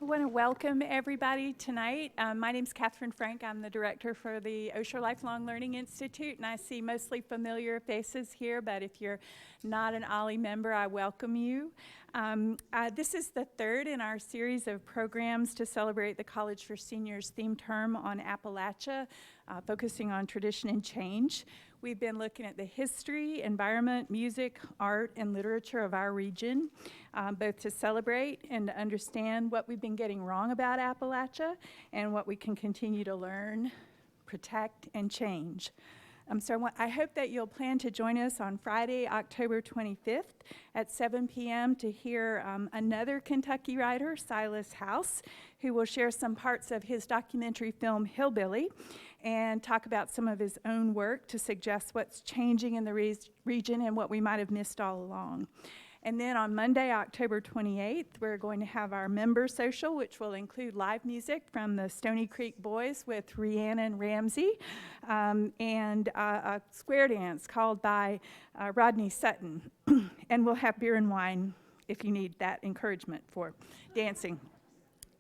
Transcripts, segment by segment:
I want to welcome everybody tonight. My name is Catherine Frank. I'm the director for the Osher Lifelong Learning Institute, and I see mostly familiar faces here, but if you're not an OLLI member, I welcome you. This is the third in our series of programs to celebrate the College for Seniors theme term on Appalachia, focusing on tradition and change. We've been looking at the history, environment, music, art, and literature of our region, both to celebrate and to understand what we've been getting wrong about Appalachia and what we can continue to learn, protect, and change. So I hope that you'll plan to join us on Friday, October 25th at 7 p.m. to hear another Kentucky writer, Silas House, who will share some parts of his documentary film, Hillbilly, and talk about some of his own work to suggest what's changing in the region and what we might have missed all along. And then on Monday, October 28th, we're going to have our member social, which will include live music from the Stony Creek Boys with Rhiannon Ramsey, and a square dance called by Rodney Sutton. And we'll have beer and wine if you need that encouragement for dancing.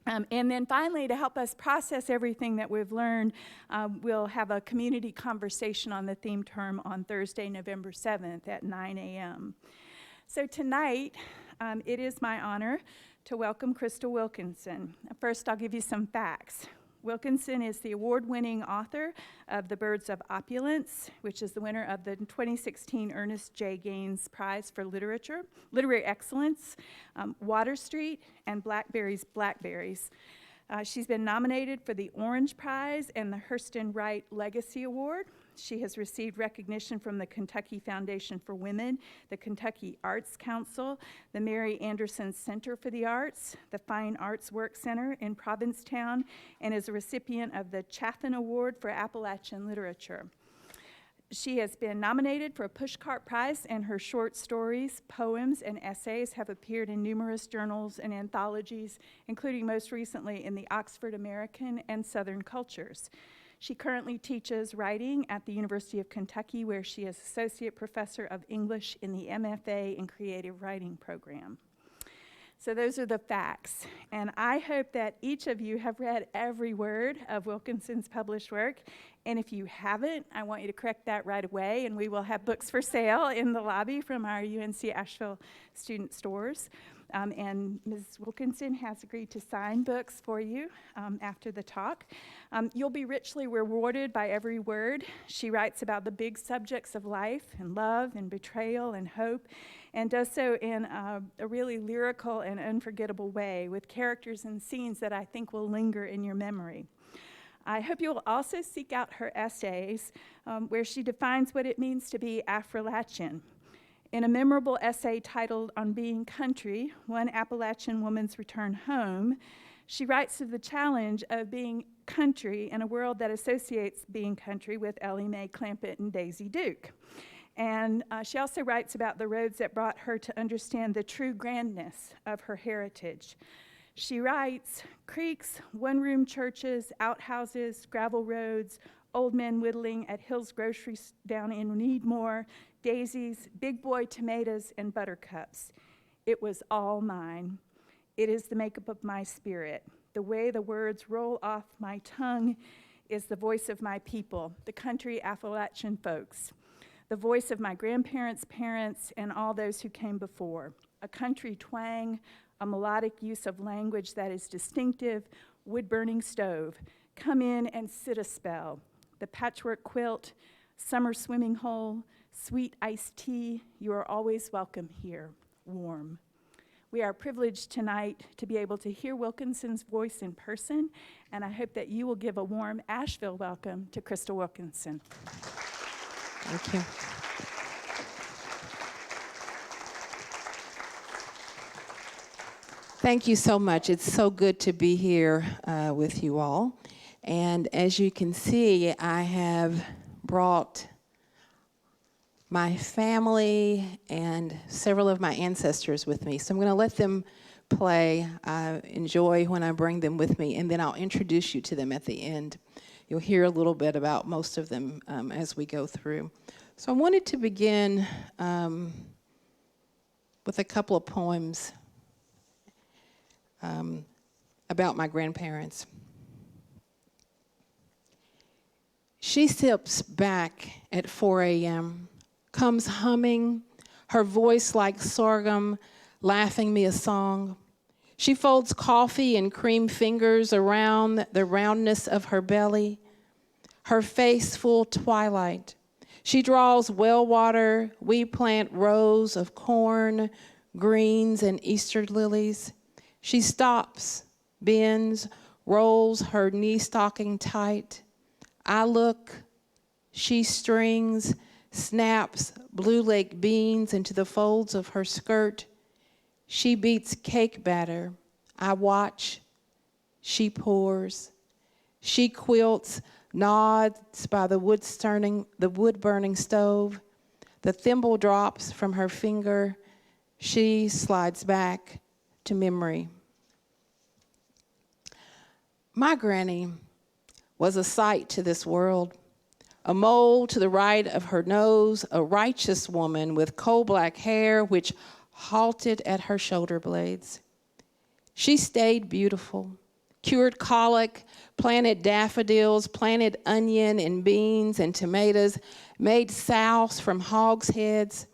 And then finally, to help us process everything that we've learned, we'll have a community conversation on the theme term on Thursday, November 7th at 9 a.m. So tonight, it is my honor to welcome Crystal Wilkinson. First, I'll give you some facts. Wilkinson is the award-winning author of The Birds of Opulence, which is the winner of the 2016 Ernest J. Gaines Prize for Literary Excellence, Water Street, and Blackberries. She's been nominated for the Orange Prize and the Hurston Wright Legacy Award. She has received recognition from the Kentucky Foundation for Women, the Kentucky Arts Council, the Mary Anderson Center for the Arts, the Fine Arts Work Center in Provincetown, and is a recipient of the Chaffin Award for Appalachian Literature. She has been nominated for a Pushcart Prize, and her short stories, poems, and essays have appeared in numerous journals and anthologies, including most recently in the Oxford American and Southern Cultures. She currently teaches writing at the University of Kentucky, where she is Associate Professor of English in the MFA in Creative Writing program. So those are the facts, and I hope that each of you have read every word of Wilkinson's published work, and if you haven't, I want you to correct that right away, and we will have books for sale in the lobby from our UNC Asheville student stores. And Ms. Wilkinson has agreed to sign books for you after the talk. You'll be richly rewarded by every word. She writes about the big subjects of life and love and betrayal and hope, and does so in a really lyrical and unforgettable way with characters and scenes that I think will linger in your memory. I hope you will also seek out her essays where she defines what it means to be Affrilachian. In a memorable essay titled On Being Country, One Appalachian Woman's Return Home, she writes of the challenge of being country in a world that associates being country with Ellie Mae Clampett and Daisy Duke. And she also writes about the roads that brought her to understand the true grandness of her heritage. She writes, creeks, one-room churches, outhouses, gravel roads, old men whittling at Hill's Groceries down in Needmore, daisies, big boy tomatoes, and buttercups. It was all mine. It is the makeup of my spirit. The way the words roll off my tongue is the voice of my people, the country Affrilachian folks, the voice of my grandparents, parents, and all those who came before. A country twang, a melodic use of language that is distinctive, wood-burning stove. Come in and sit a spell. The patchwork quilt, summer swimming hole, sweet iced tea, you are always welcome here, warm. We are privileged tonight to be able to hear Wilkinson's voice in person, and I hope that you will give a warm Asheville welcome to Crystal Wilkinson. Thank you. Thank you so much. It's so good to be here with you all. And as you can see, I have brought my family and several of my ancestors with me. So I'm going to let them play. I enjoy when I bring them with me, and then I'll introduce you to them at the end. You'll hear a little bit about most of them as we go through. So I wanted to begin with a couple of poems about my grandparents. She sips back at 4 a.m., comes humming, her voice like sorghum, laughing me a song. She folds coffee and cream fingers around the roundness of her belly, her face full twilight. She draws well water. We plant rows of corn, greens, and Easter lilies. She stops, bends, rolls her knee stocking tight. I look, she strings, snaps Blue Lake beans into the folds of her skirt. She beats cake batter. I watch, she pours. She quilts, nods by the wood-burning stove. The thimble drops from her finger. She slides back to memory. My granny was a sight to this world. A mole to the right of her nose, a righteous woman with coal-black hair which halted at her shoulder blades. She stayed beautiful, cured colic, planted daffodils, planted onion and beans and tomatoes, made souse from hogs' heads,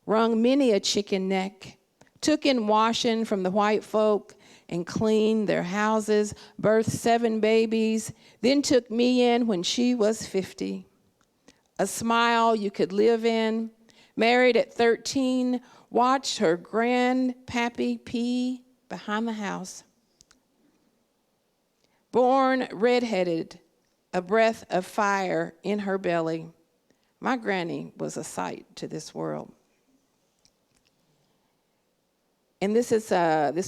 wrung many a chicken neck, took in washing from the white folk, and cleaned their houses, birthed 7 babies, then took me in when she was 50. A smile you could live in, married at 13, watched her grandpappy pee behind the house. Born redheaded, a breath of fire in her belly. My granny was a sight to this world. And this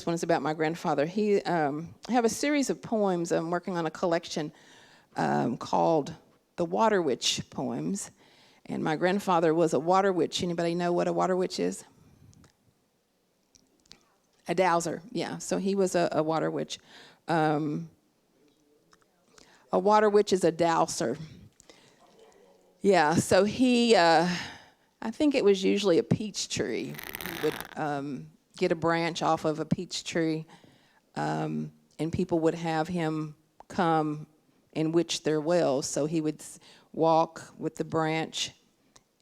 one is about my grandfather. I have a series of poems. I'm working on a collection called the Water Witch poems. And my grandfather was a water witch. Anybody know what a water witch is? A dowser, yeah. So he was a water witch. A water witch is a dowser. Yeah, so he, I think it was usually a peach tree. He would get a branch off of a peach tree, and people would have him come and witch their wells. So he would walk with the branch,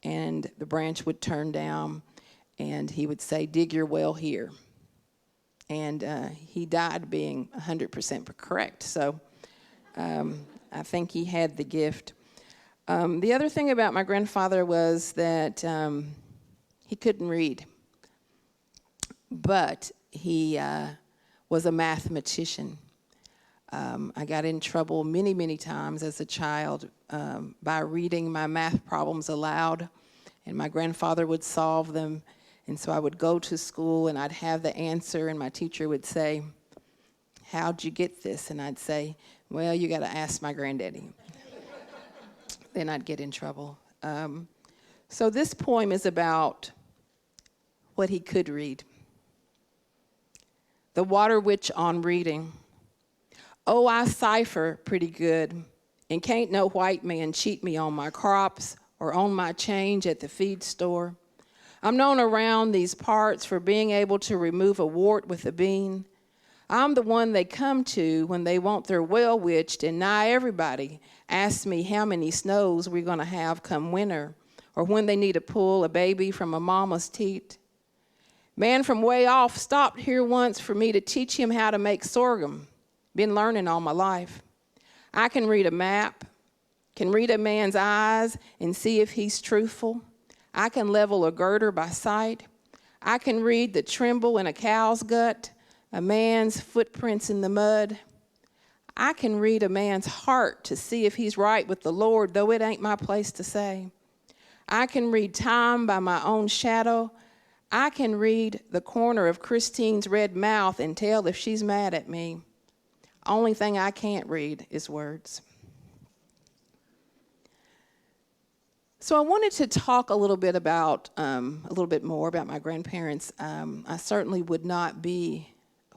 and the branch would turn down, and he would say, "Dig your well here." And he died being 100% correct. So I think he had the gift. The other thing about my grandfather was that he couldn't read, but he was a mathematician. I got in trouble many, many times as a child by reading my math problems aloud, and my grandfather would solve them. And so I would go to school, and I'd have the answer, and my teacher would say, "How'd you get this?" And I'd say, "Well, you got to ask my granddaddy." Then I'd get in trouble. So this poem is about what he could read. The Water Witch on Reading. Oh, I cipher pretty good, and can't no white man cheat me on my crops or on my change at the feed store. I'm known around these parts for being able to remove a wart with a bean. I'm the one they come to when they want their well witched, and nigh everybody asks me how many snows we're going to have come winter, or when they need to pull a baby from a mama's teat. Man from way off stopped here once for me to teach him how to make sorghum. Been learning all my life. I can read a map, can read a man's eyes and see if he's truthful. I can level a girder by sight. I can read the tremble in a cow's gut, a man's footprints in the mud. I can read a man's heart to see if he's right with the Lord, though it ain't my place to say. I can read time by my own shadow. I can read the corner of Christine's red mouth and tell if she's mad at me. Only thing I can't read is words. So I wanted to talk a little bit more about my grandparents. I certainly would not be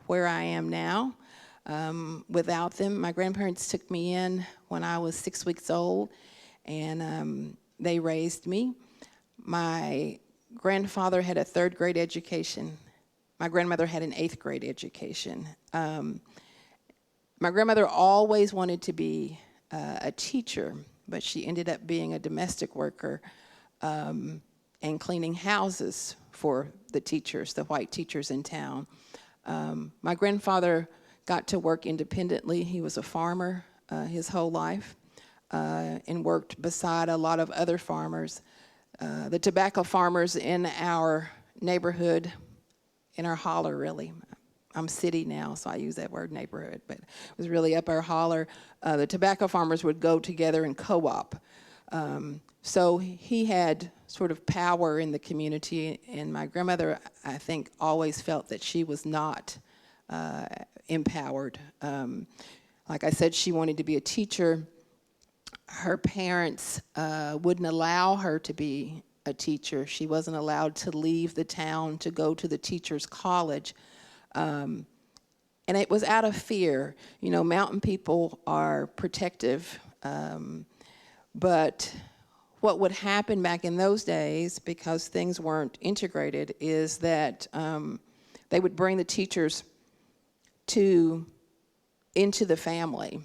where I am now without them. My grandparents took me in when I was 6 weeks old, and they raised me. My grandfather had a 3rd grade education. My grandmother had an 8th grade education. My grandmother always wanted to be a teacher, but she ended up being a domestic worker and cleaning houses for the teachers, the white teachers in town. My grandfather got to work independently. He was a farmer his whole life and worked beside a lot of other farmers. The tobacco farmers in our neighborhood, in our holler, really. I'm city now, so I use that word neighborhood, but it was really up our holler. The tobacco farmers would go together and co-op. So he had sort of power in the community, and my grandmother, I think, always felt that she was not empowered. Like I said, she wanted to be a teacher. Her parents wouldn't allow her to be a teacher. She wasn't allowed to leave the town to go to the teacher's college. And it was out of fear. You know, mountain people are protective. But what would happen back in those days, because things weren't integrated, is that they would bring the teachers into the family.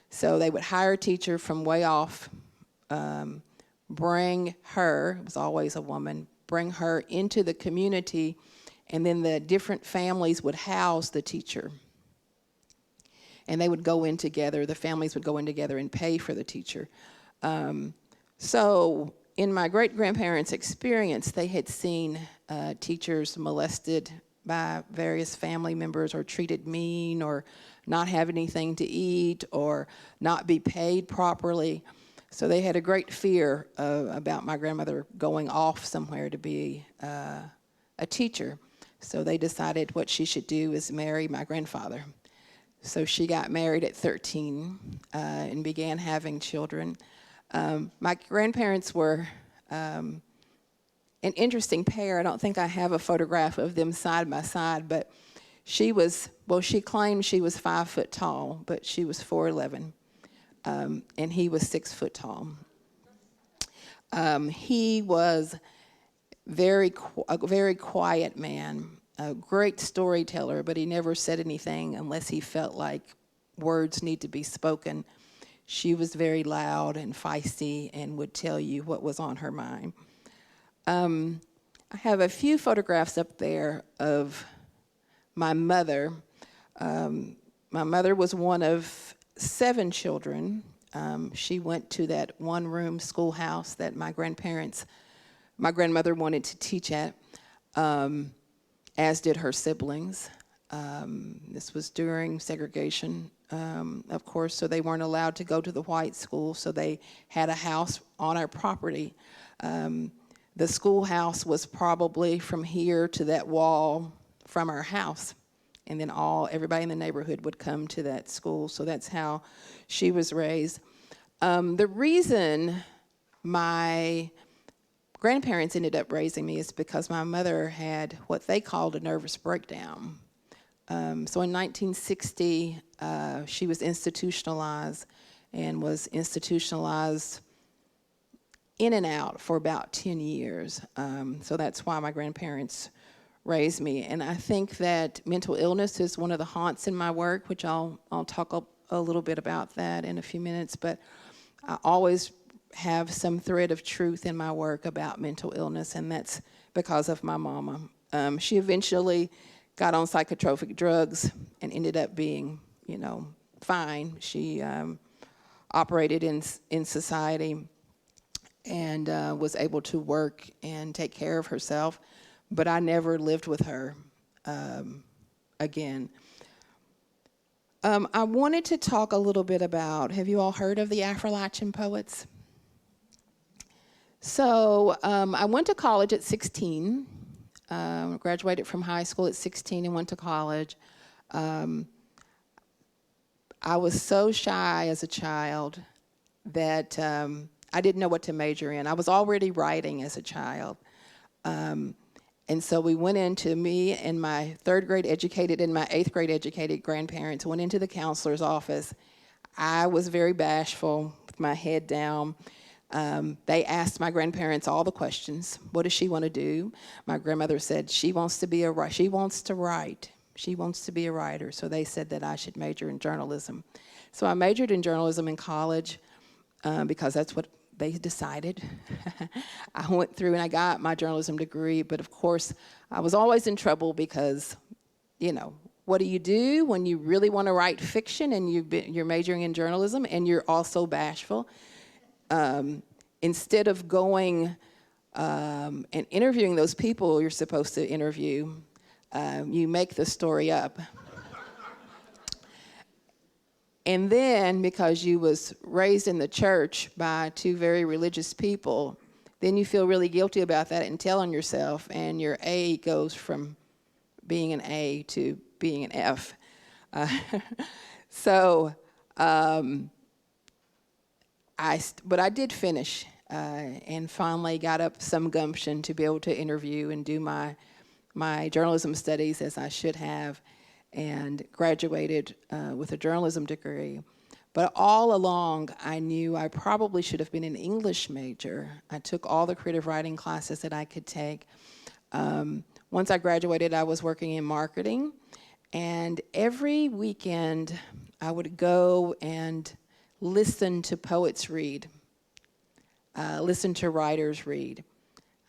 So they would hire a teacher from way off, bring her, it was always a woman, bring her into the community, and then the different families would house the teacher. And they would go in together, the families would go in together and pay for the teacher. So in my great-grandparents' experience, they had seen teachers molested by various family members or treated mean or not have anything to eat or not be paid properly. So they had a great fear about my grandmother going off somewhere to be a teacher. So they decided what she should do is marry my grandfather. So she got married at 13 and began having children. My grandparents were an interesting pair. I don't think I have a photograph of them side by side, but she claimed she was 5 foot tall, but she was 4'11", and he was 6 foot tall. He was a very quiet man, a great storyteller, but he never said anything unless he felt like words need to be spoken. She was very loud and feisty and would tell you what was on her mind. I have a few photographs up there of my mother. My mother was one of 7 children. She went to that one-room schoolhouse that my grandmother wanted to teach at, as did her siblings. This was during segregation, of course, so they weren't allowed to go to the white school, so they had a house on our property. The schoolhouse was probably from here to that wall from our house, and then everybody in the neighborhood would come to that school, so that's how she was raised. The reason my grandparents ended up raising me is because my mother had what they called a nervous breakdown. So in 1960, she was institutionalized and was institutionalized in and out for about 10 years. So that's why my grandparents raised me. And I think that mental illness is one of the haunts in my work, which I'll talk a little bit about that in a few minutes. But I always have some thread of truth in my work about mental illness, and that's because of my mama. She eventually got on psychotropic drugs and ended up being, fine. She operated in society and was able to work and take care of herself, but I never lived with her again. I wanted to talk a little bit about, have you all heard of the Affrilachian poets? So I went to college at 16, graduated from high school at 16 and went to college. I was so shy as a child that I didn't know what to major in. I was already writing as a child. And so we went into, me and my 3rd grade educated and my 8th grade educated grandparents went into the counselor's office. I was very bashful with my head down. They asked my grandparents all the questions. What does she want to do? My grandmother said she wants to write. She wants to be a writer, so they said that I should major in journalism. So I majored in journalism in college because that's what they decided. I went through and I got my journalism degree, but of course, I was always in trouble because, you know, what do you do when you really want to write fiction and you're majoring in journalism and you're also bashful? Instead of going and interviewing those people you're supposed to interview, you make the story up. And then, because you was raised in the church by two very religious people, then you feel really guilty about that and tell on yourself, and your A goes from being an A to being an F. But I did finish and finally got up some gumption to be able to interview and do my journalism studies as I should have, and graduated with a journalism degree. But all along, I knew I probably should have been an English major. I took all the creative writing classes that I could take. Once I graduated, I was working in marketing, and every weekend I would go and listen to poets read, listen to writers read.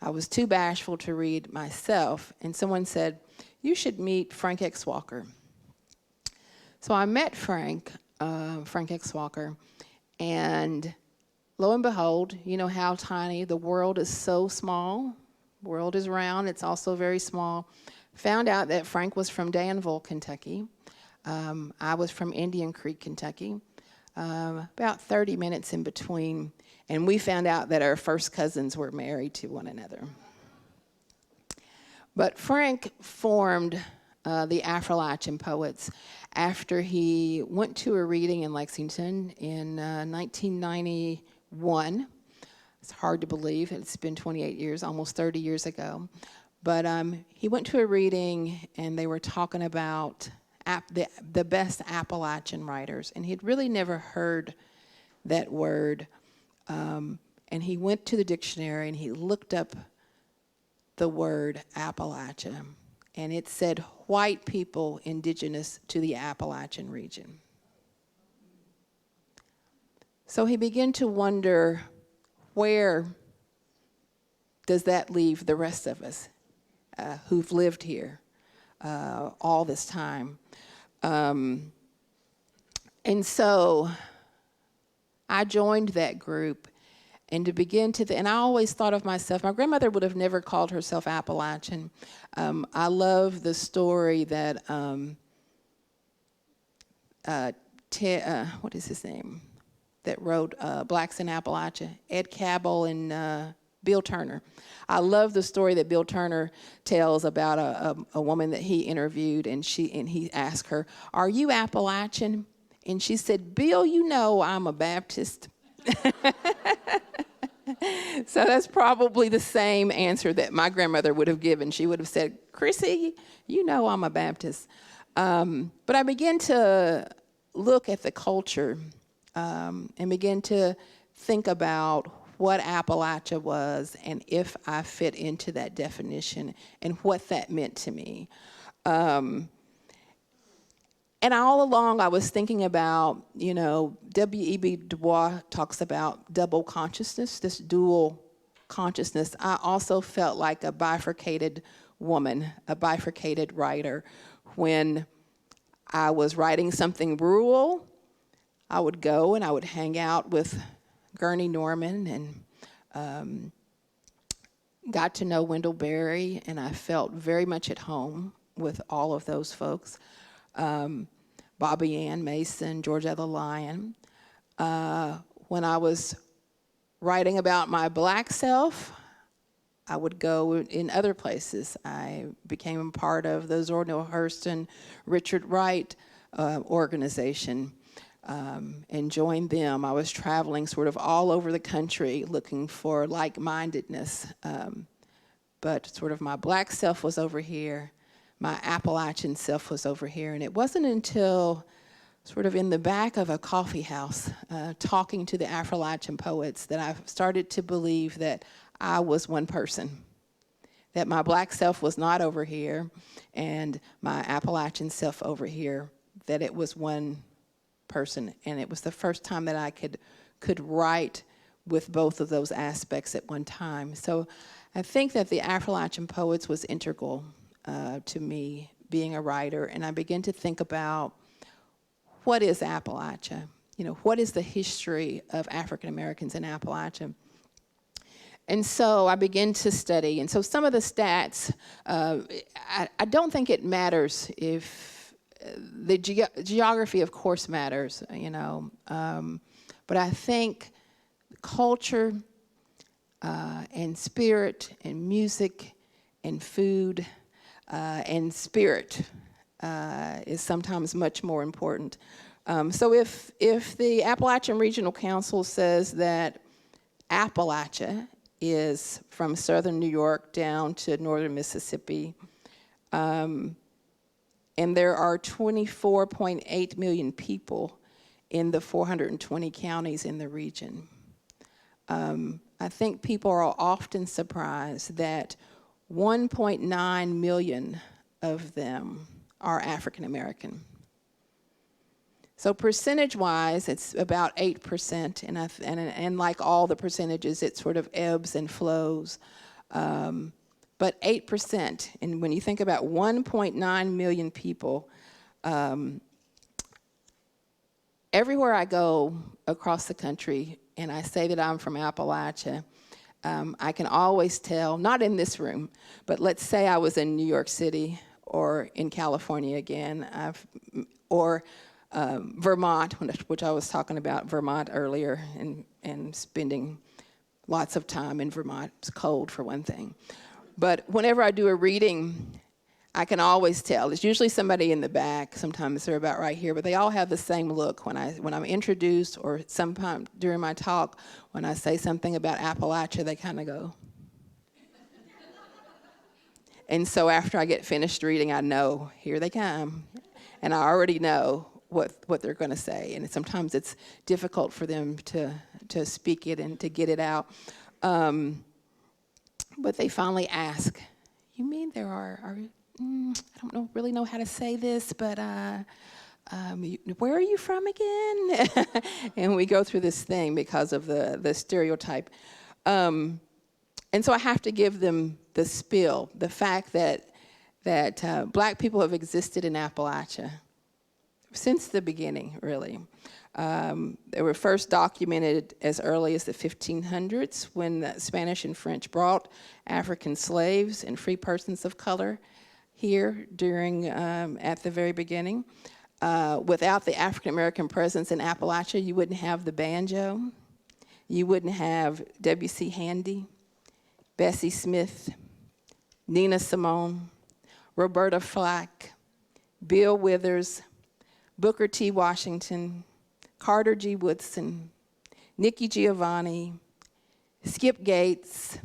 I was too bashful to read myself, and someone said, "You should meet Frank X. Walker." So I met Frank X. Walker, and lo and behold, you know how tiny, the world is so small. The world is round, it's also very small. Found out that Frank was from Danville, Kentucky. I was from Indian Creek, Kentucky. About 30 minutes in between, and we found out that our first cousins were married to one another. But Frank formed the Affrilachian Poets after he went to a reading in Lexington in 1991. It's hard to believe, it's been 28 years, almost 30 years ago. But he went to a reading and they were talking about the best Appalachian writers, and he'd really never heard that word. And he went to the dictionary and he looked up the word Appalachia, and it said white people indigenous to the Appalachian region. So he began to wonder, where does that leave the rest of us who've lived here all this time? And so I joined that group, and to begin to, and I always thought of myself, my grandmother would have never called herself Appalachian. I love the story that, what is his name, that wrote Blacks in Appalachia, Ed Cabell and Bill Turner. I love the story that Bill Turner tells about a woman that he interviewed, and he asked her, "Are you Appalachian?" And she said, "Bill, you know I'm a Baptist." So that's probably the same answer that my grandmother would have given. She would have said, "Chrissy, you know I'm a Baptist." But I began to look at the culture and begin to think about what Appalachia was and if I fit into that definition and what that meant to me. And all along I was thinking about, you know, W.E.B. Du Bois talks about double consciousness, this dual consciousness. I also felt like a bifurcated woman, a bifurcated writer. When I was writing something rural, I would go and I would hang out with Gurney Norman and got to know Wendell Berry, and I felt very much at home with all of those folks. Bobby Ann Mason, Georgia the Lion. When I was writing about my black self, I would go in other places. I became a part of the Zora Hurston Richard Wright organization and joined them. I was traveling sort of all over the country looking for like-mindedness, but sort of my black self was over here. My Appalachian self was over here, and it wasn't until sort of in the back of a coffee house, talking to the Affrilachian poets, that I started to believe that I was one person, that my black self was not over here and my Appalachian self over here, that it was one person. And it was the first time that I could write with both of those aspects at one time. So I think that the Affrilachian poets was integral to me being a writer. And I began to think about, what is Appalachia? You know, what is the history of African Americans in Appalachia? And so I began to study. And so some of the stats, I don't think it matters if the geography, of course, matters, you know. But I think culture and spirit and music and food and spirit is sometimes much more important. So if the Appalachian Regional Council says that Appalachia is from southern New York down to northern Mississippi, and there are 24.8 million people in the 420 counties in the region. I think people are often surprised that 1.9 million of them are African American. So percentage-wise, it's about 8%, and like all the percentages, it sort of ebbs and flows. But 8%, and when you think about 1.9 million people, everywhere I go across the country, and I say that I'm from Appalachia, I can always tell, not in this room, but let's say I was in New York City or in California again, or Vermont, which I was talking about Vermont earlier, and spending lots of time in Vermont. It's cold, for one thing. But whenever I do a reading, I can always tell. It's usually somebody in the back. Sometimes they're about right here, but they all have the same look when I'm introduced, or sometime during my talk, when I say something about Appalachia, they kind of go. And so after I get finished reading, I know, here they come. And I already know what they're going to say. And sometimes it's difficult for them to speak it and to get it out. But they finally ask, you mean there are I don't really know how to say this, but where are you from again? And we go through this thing because of the stereotype. And so I have to give them the spill, the fact that black people have existed in Appalachia since the beginning, really. They were first documented as early as the 1500s when the Spanish and French brought African slaves and free persons of color here at the very beginning. Without the African American presence in Appalachia, you wouldn't have the banjo, you wouldn't have W.C. Handy, Bessie Smith, Nina Simone, Roberta Flack, Bill Withers, Booker T. Washington, Carter G. Woodson, Nikki Giovanni, Skip Gates,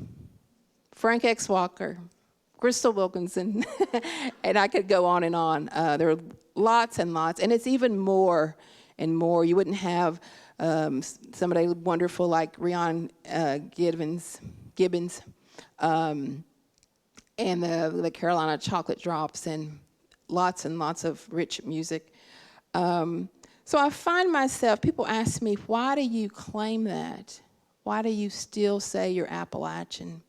Frank X. Walker, Crystal Wilkinson, and I could go on and on. There are lots and lots, and it's even more and more. You wouldn't have somebody wonderful like Rion Gibbons, and the Carolina Chocolate Drops, and lots of rich music. So I find myself, people ask me, why do you claim that? Why do you still say you're Appalachian?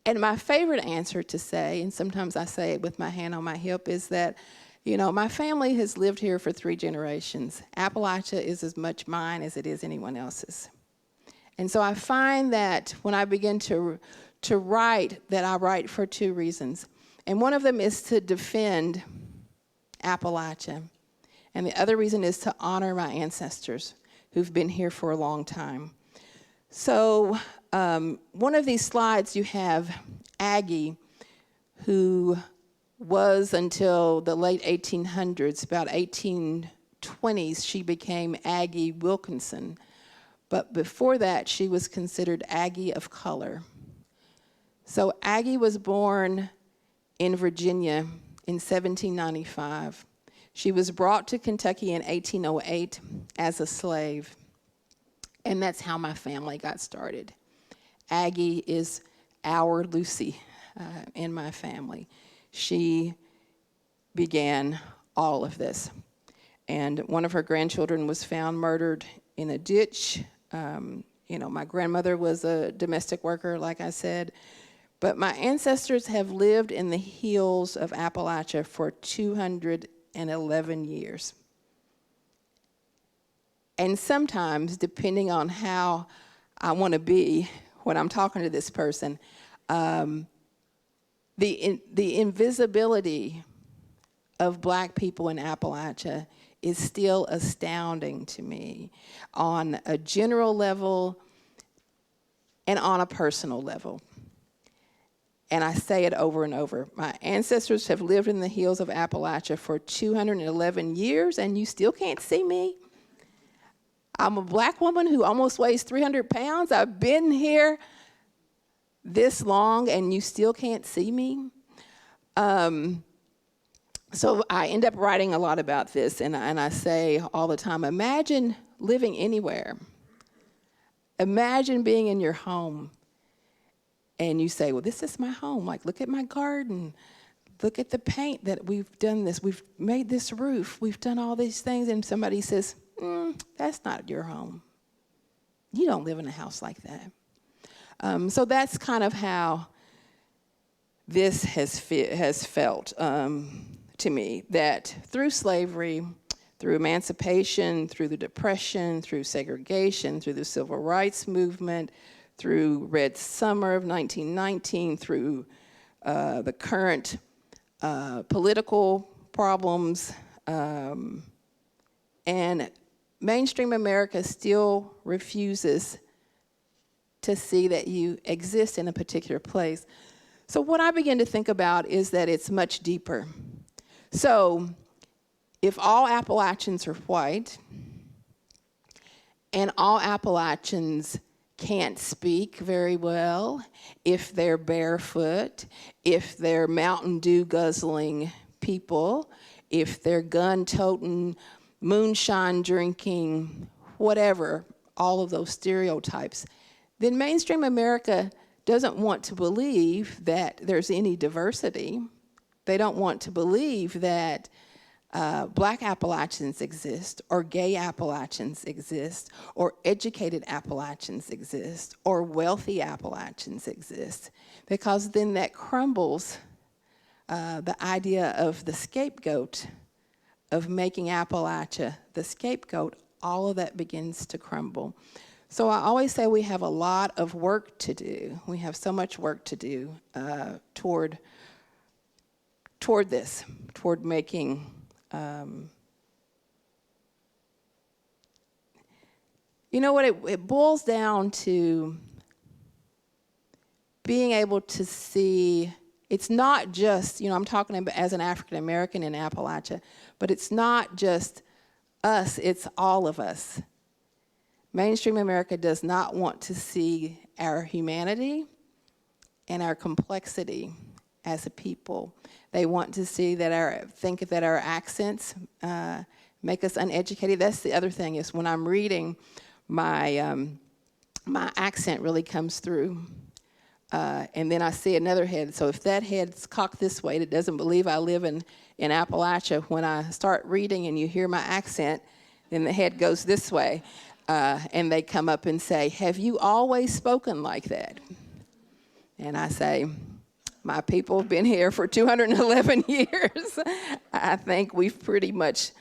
And my favorite answer to say, and sometimes I say it with my hand on my hip, is that, you know, my family has lived here for 3 generations. Appalachia is as much mine as it is anyone else's. And so I find that when I begin to write, that I write for 2 reasons. And one of them is to defend Appalachia. And the other reason is to honor my ancestors who've been here for a long time. So one of these slides you have Aggie, who was until the late 1800s, about 1820s, she became Aggie Wilkinson. But before that, she was considered Aggie of color. So Aggie was born in Virginia in 1795. She was brought to Kentucky in 1808 as a slave. And that's how my family got started. Aggie is our Lucy in my family. She began all of this. And one of her grandchildren was found murdered in a ditch. My grandmother was a domestic worker, like I said. But my ancestors have lived in the hills of Appalachia for 211 years. And sometimes, depending on how I want to be when I'm talking to this person, the invisibility of black people in Appalachia is still astounding to me on a general level and on a personal level. And I say it over and over. My ancestors have lived in the hills of Appalachia for 211 years, and you still can't see me. I'm a black woman who almost weighs 300 pounds. I've been here this long, and you still can't see me. So I end up writing a lot about this, and I say all the time, imagine living anywhere. Imagine being in your home, and you say, well, this is my home. Like, look at my garden. Look at the paint that we've done this. We've made this roof. We've done all these things, and somebody says, that's not your home. You don't live in a house like that. So that's kind of how this has felt to me, that through slavery, through emancipation, through the Depression, through segregation, through the Civil Rights Movement, through Red Summer of 1919, through the current political problems, and mainstream America still refuses to see that you exist in a particular place. So what I begin to think about is that it's much deeper. So if all Appalachians are white, and all Appalachians can't speak very well, if they're barefoot, if they're Mountain Dew guzzling people, if they're gun-toting, moonshine-drinking, whatever, all of those stereotypes, then mainstream America doesn't want to believe that there's any diversity. They don't want to believe that black Appalachians exist, or gay Appalachians exist, or educated Appalachians exist, or wealthy Appalachians exist, because then that crumbles the idea of the scapegoat, of making Appalachia the scapegoat. All of that begins to crumble. So I always say we have a lot of work to do. We have so much work to do toward this, toward making you know what, it boils down to being able to see. It's not just, I'm talking about as an African American in Appalachia, but it's not just us, it's all of us. Mainstream America does not want to see our humanity and our complexity as a people. They want to see that think that our accents make us uneducated. That's the other thing, is when I'm reading, my accent really comes through. And then I see another head. So if that head's cocked this way, that doesn't believe I live in Appalachia, when I start reading and you hear my accent, then the head goes this way. And they come up and say, have you always spoken like that? And I say, my people have been here for 211 years. I think we've pretty much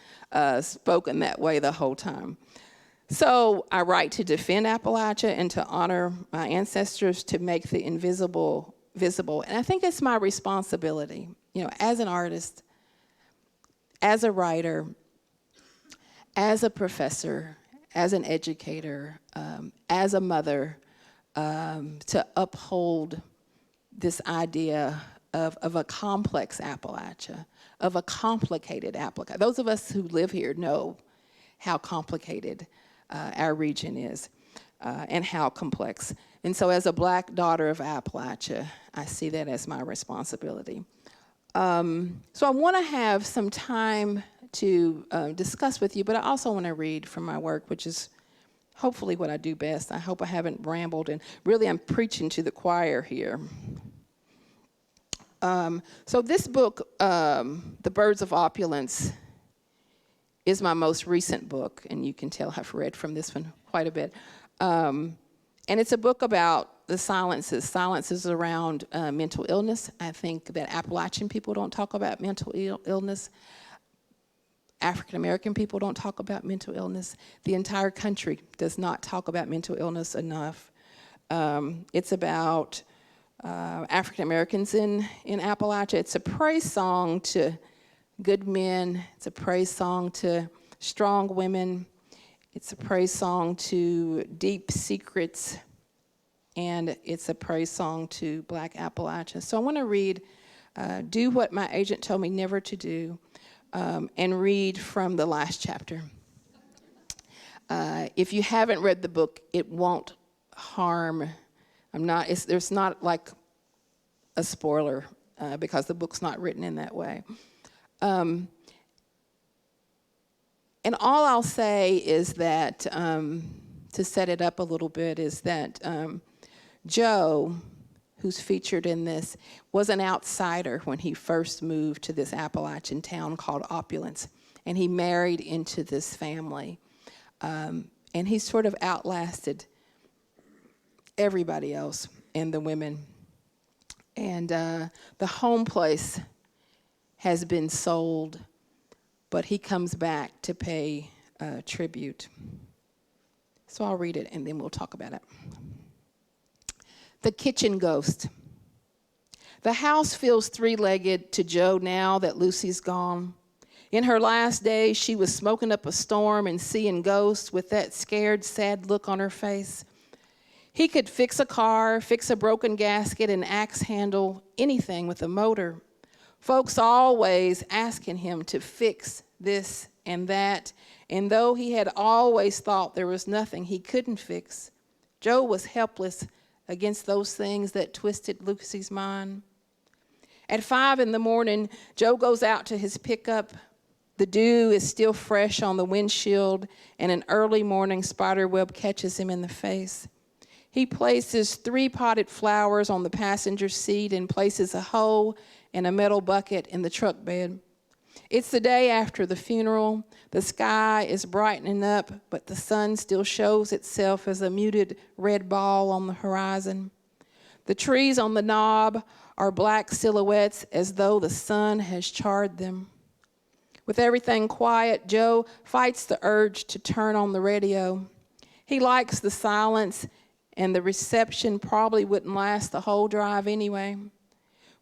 spoken that way the whole time. So I write to defend Appalachia and to honor my ancestors, to make the invisible visible. And I think it's my responsibility, as an artist, as a writer, as a professor, as an educator, as a mother, to uphold this idea of a complex Appalachia, of a complicated Appalachia. Those of us who live here know how complicated our region is and how complex. And so as a black daughter of Appalachia, I see that as my responsibility. So I want to have some time to discuss with you, but I also want to read from my work, which is hopefully what I do best. I hope I haven't rambled, and really I'm preaching to the choir here. So this book, The Birds of Opulence, is my most recent book, and you can tell I've read from this one quite a bit. And it's a book about the silences around mental illness. I think that Appalachian people don't talk about mental illness. African American people don't talk about mental illness. The entire country does not talk about mental illness enough. It's about African Americans in Appalachia. It's a praise song to good men. It's a praise song to strong women. It's a praise song to deep secrets. And it's a praise song to Black Appalachia. So I want to read, Do What My Agent Told Me Never to Do, and read from the last chapter. If you haven't read the book, it won't harm. There's not like a spoiler because the book's not written in that way. And all I'll say is that, to set it up a little bit, is that Joe, who's featured in this, was an outsider when he first moved to this Appalachian town called Opulence. And he married into this family. And he sort of outlasted everybody else and the women. And the home place has been sold, but he comes back to pay tribute. So I'll read it and then we'll talk about it. The Kitchen Ghost. The house feels three-legged to Joe now that Lucy's gone. In her last days, she was smoking up a storm and seeing ghosts with that scared, sad look on her face. He could fix a car, fix a broken gasket, an axe handle, anything with a motor. Folks always asking him to fix this and that, and though he had always thought there was nothing he couldn't fix, Joe was helpless against those things that twisted Lucy's mind. At 5 a.m, Joe goes out to his pickup. The dew is still fresh on the windshield, and an early morning spiderweb catches him in the face. He places 3 potted flowers on the passenger seat and places a hoe and a metal bucket in the truck bed. It's the day after the funeral. The sky is brightening up, but the sun still shows itself as a muted red ball on the horizon. The trees on the knob are black silhouettes as though the sun has charred them. With everything quiet, Joe fights the urge to turn on the radio. He likes the silence, and the reception probably wouldn't last the whole drive anyway.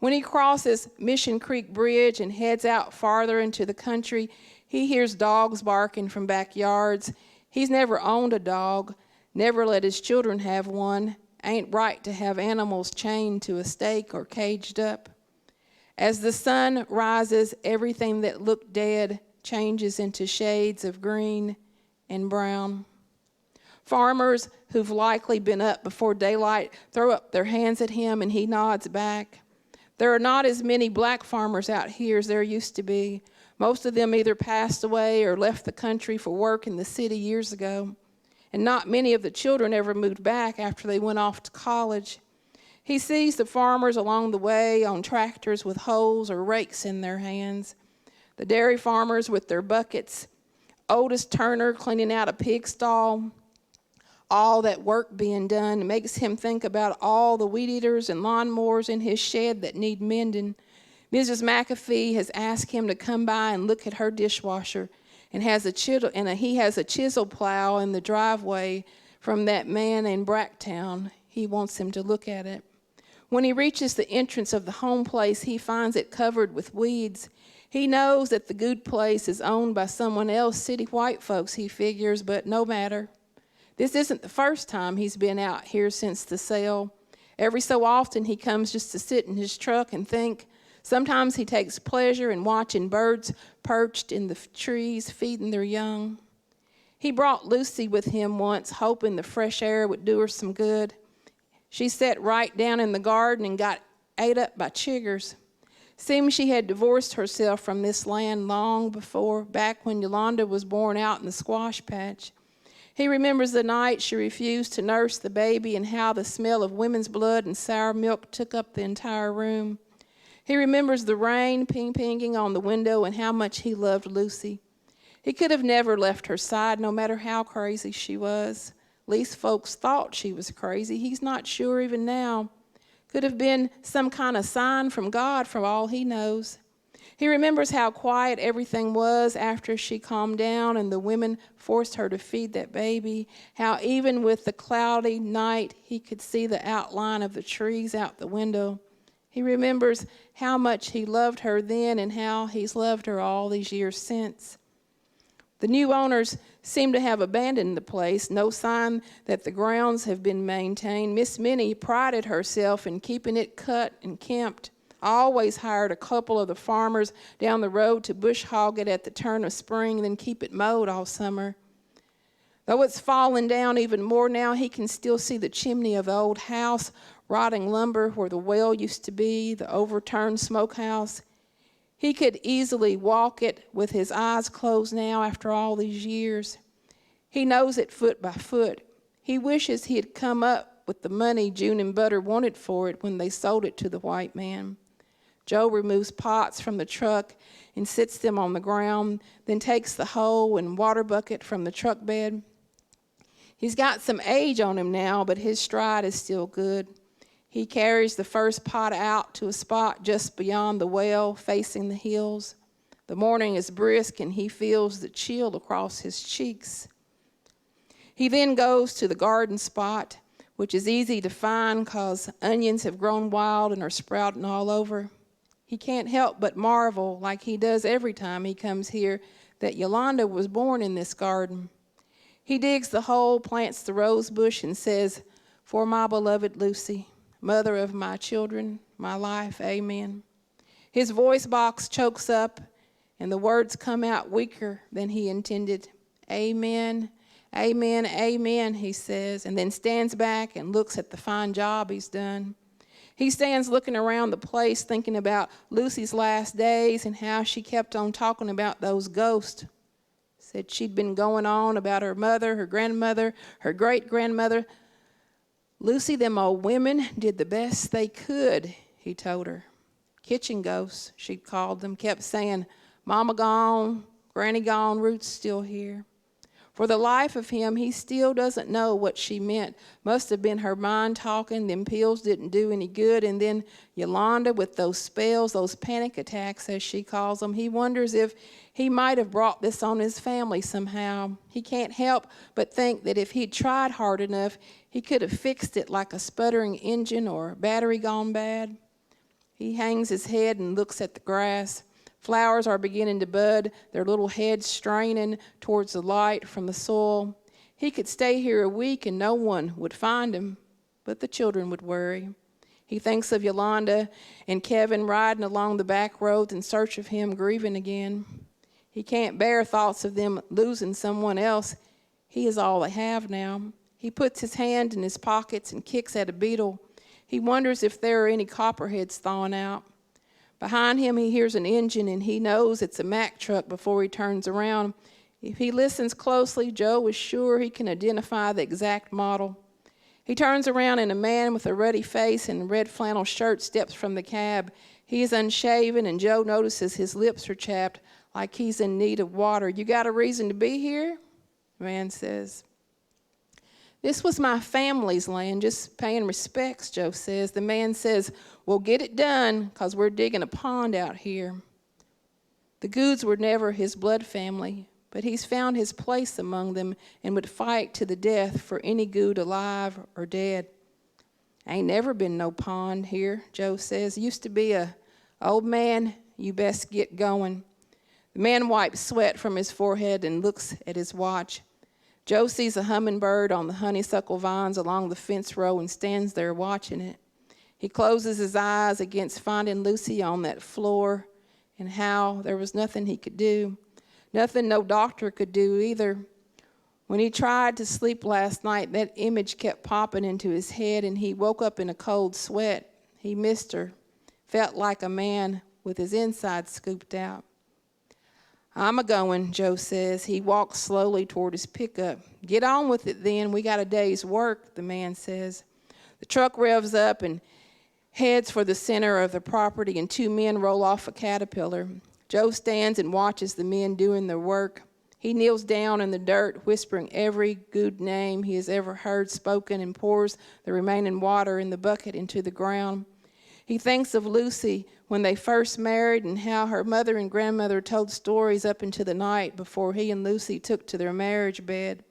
When he crosses Mission Creek Bridge and heads out farther into the country, he hears dogs barking from backyards. He's never owned a dog, never let his children have one. Ain't right to have animals chained to a stake or caged up. As the sun rises, everything that looked dead changes into shades of green and brown. Farmers who've likely been up before daylight throw up their hands at him and he nods back. There are not as many black farmers out here as there used to be. Most of them either passed away or left the country for work in the city years ago. And not many of the children ever moved back after they went off to college. He sees the farmers along the way on tractors with hoes or rakes in their hands. The dairy farmers with their buckets. Otis Turner cleaning out a pig stall. All that work being done makes him think about all the weed eaters and lawnmowers in his shed that need mending. Mrs. McAfee has asked him to come by and look at her dishwasher, and he has a chisel plow in the driveway from that man in Bracktown. He wants him to look at it. When he reaches the entrance of the home place, he finds it covered with weeds. He knows that the good place is owned by someone else, city white folks, he figures, but no matter. This isn't the first time he's been out here since the sale. Every so often he comes just to sit in his truck and think. Sometimes he takes pleasure in watching birds perched in the trees feeding their young. He brought Lucy with him once, hoping the fresh air would do her some good. She sat right down in the garden and got ate up by chiggers. Seems she had divorced herself from this land long before, back when Yolanda was born out in the squash patch. He remembers the night she refused to nurse the baby and how the smell of women's blood and sour milk took up the entire room. He remembers the rain ping-ponging on the window and how much he loved Lucy. He could have never left her side, no matter how crazy she was. At least folks thought she was crazy. He's not sure even now. Could have been some kind of sign from God for all he knows. He remembers how quiet everything was after she calmed down and the women forced her to feed that baby, how even with the cloudy night, he could see the outline of the trees out the window. He remembers how much he loved her then and how he's loved her all these years since. The new owners seem to have abandoned the place, no sign that the grounds have been maintained. Miss Minnie prided herself in keeping it cut and kempt. Always hired a couple of the farmers down the road to bush hog it at the turn of spring, then keep it mowed all summer. Though it's fallen down even more now, he can still see the chimney of the old house, rotting lumber where the well used to be, the overturned smokehouse. He could easily walk it with his eyes closed now after all these years. He knows it foot by foot. He wishes he had come up with the money June and Butter wanted for it when they sold it to the white man. Joe removes pots from the truck and sits them on the ground, then takes the hoe and water bucket from the truck bed. He's got some age on him now, but his stride is still good. He carries the first pot out to a spot just beyond the well, facing the hills. The morning is brisk, and he feels the chill across his cheeks. He then goes to the garden spot, which is easy to find because onions have grown wild and are sprouting all over. He can't help but marvel, like he does every time he comes here, that Yolanda was born in this garden. He digs the hole, plants the rose bush, and says, "For my beloved Lucy, mother of my children, my life, amen." His voice box chokes up, and the words come out weaker than he intended. "Amen, amen, amen," he says, and then stands back and looks at the fine job he's done. He stands looking around the place, thinking about Lucy's last days and how she kept on talking about those ghosts. Said she'd been going on about her mother, her grandmother, her great-grandmother. "Lucy, them old women did the best they could," he told her. Kitchen ghosts, she'd called them, kept saying, "Mama gone, Granny gone, Ruth's still here." For the life of him, he still doesn't know what she meant. Must have been her mind talking, them pills didn't do any good, and then Yolanda with those spells, those panic attacks, as she calls them. He wonders if he might have brought this on his family somehow. He can't help but think that if he'd tried hard enough, he could have fixed it like a sputtering engine or battery gone bad. He hangs his head and looks at the grass. Flowers are beginning to bud, their little heads straining towards the light from the soil. He could stay here a week and no one would find him, but the children would worry. He thinks of Yolanda and Kevin riding along the back roads in search of him, grieving again. He can't bear thoughts of them losing someone else. He is all they have now. He puts his hand in his pockets and kicks at a beetle. He wonders if there are any copperheads thawing out. Behind him, he hears an engine, and he knows it's a Mack truck before he turns around. If he listens closely, Joe is sure he can identify the exact model. He turns around, and a man with a ruddy face and red flannel shirt steps from the cab. He is unshaven, and Joe notices his lips are chapped, like he's in need of water. "You got a reason to be here?" the man says. "This was my family's land, just paying respects," Joe says. The man says, "Well, get it done, because we're digging a pond out here." The Goods were never his blood family, but he's found his place among them and would fight to the death for any Good alive or dead. "Ain't never been no pond here," Joe says. "Used to be a old man, you best get going." The man wipes sweat from his forehead and looks at his watch. Joe sees a hummingbird on the honeysuckle vines along the fence row and stands there watching it. He closes his eyes against finding Lucy on that floor and how there was nothing he could do. Nothing no doctor could do either. When he tried to sleep last night, that image kept popping into his head and he woke up in a cold sweat. He missed her, felt like a man with his insides scooped out. I'm a-going, Joe says. He walks slowly toward his pickup. Get on with it then. We got a day's work, the man says. The truck revs up and heads for the center of the property, and two men roll off a Caterpillar. Joe stands and watches the men doing their work. He kneels down in the dirt, whispering every good name he has ever heard spoken, and pours the remaining water in the bucket into the ground. He thinks of Lucy when they first married and how her mother and grandmother told stories up into the night before he and Lucy took to their marriage bed.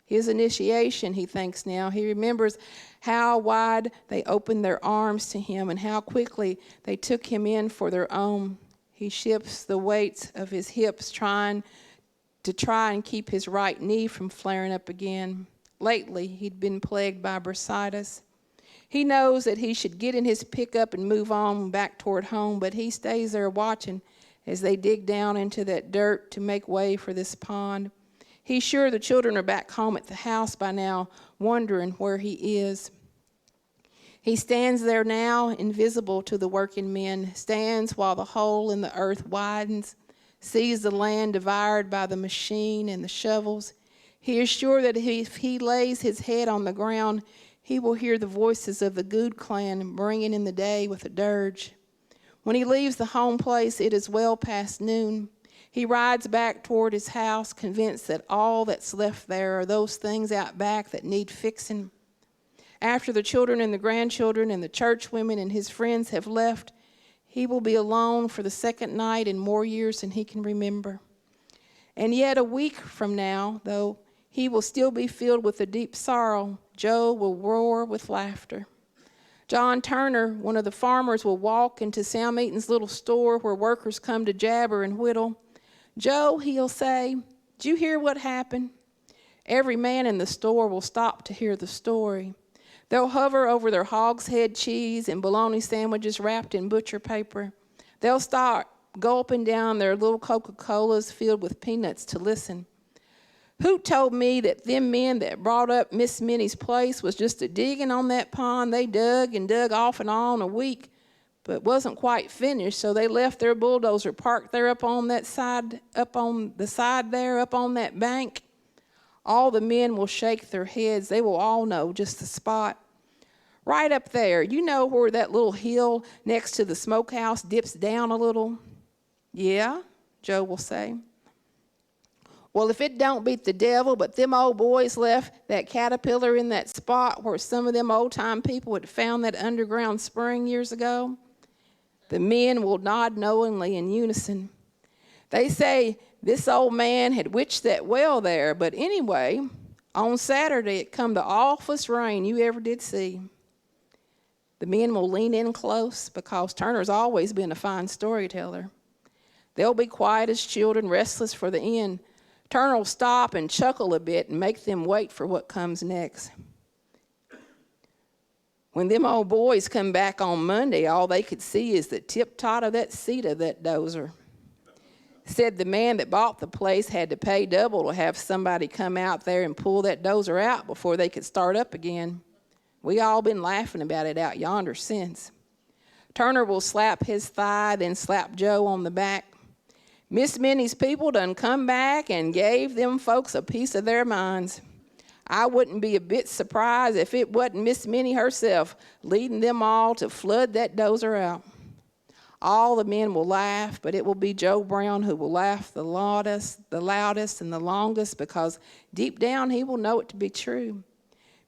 His initiation, he thinks now. He remembers how wide they opened their arms to him and how quickly they took him in for their own. He shifts the weights of his hips, trying and keep his right knee from flaring up again. Lately, he'd been plagued by bursitis. He knows that he should get in his pickup and move on back toward home, but he stays there watching as they dig down into that dirt to make way for this pond. He's sure the children are back home at the house by now, wondering where he is. He stands there now, invisible to the working men, stands while the hole in the earth widens, sees the land devoured by the machine and the shovels. He is sure that if he lays his head on the ground, he will hear the voices of the Good clan bringing in the day with a dirge. When he leaves the home place, it is well past noon. He rides back toward his house, convinced that all that's left there are those things out back that need fixing. After the children and the grandchildren and the church women and his friends have left, he will be alone for the second night in more years than he can remember. And yet a week from now, though, he will still be filled with a deep sorrow. Joe will roar with laughter. John Turner, one of the farmers, will walk into Sam Eaton's little store where workers come to jabber and whittle. Joe, he'll say, did you hear what happened? Every man in the store will stop to hear the story. They'll hover over their hog's head cheese and bologna sandwiches wrapped in butcher paper. They'll start gulping down their little Coca-Colas filled with peanuts to listen. Who told me that them men that brought up Miss Minnie's place was just a digging on that pond? They dug and dug off and on a week, but wasn't quite finished, so they left their bulldozer parked there up on that side, up on the side there, up on that bank. All the men will shake their heads. They will all know just the spot. Right up there, you know where that little hill next to the smokehouse dips down a little? Yeah, Joe will say. Well, if it don't beat the devil, but them old boys left that caterpillar in that spot where some of them old-time people had found that underground spring years ago. The men will nod knowingly in unison. They say this old man had witched that well there, but anyway, on Saturday it come the awfulest rain you ever did see. The men will lean in close because Turner's always been a fine storyteller. They'll be quiet as children, restless for the end. Turner will stop and chuckle a bit and make them wait for what comes next. When them old boys come back on Monday, all they could see is the tip-tot of that seat of that dozer. Said the man that bought the place had to pay double to have somebody come out there and pull that dozer out before they could start up again. We all been laughing about it out yonder since. Turner will slap his thigh, then slap Joe on the back. Miss Minnie's people done come back and gave them folks a piece of their minds. I wouldn't be a bit surprised if it wasn't Miss Minnie herself leading them all to flood that dozer out. All the men will laugh, but it will be Joe Brown who will laugh the loudest and the longest, because deep down he will know it to be true.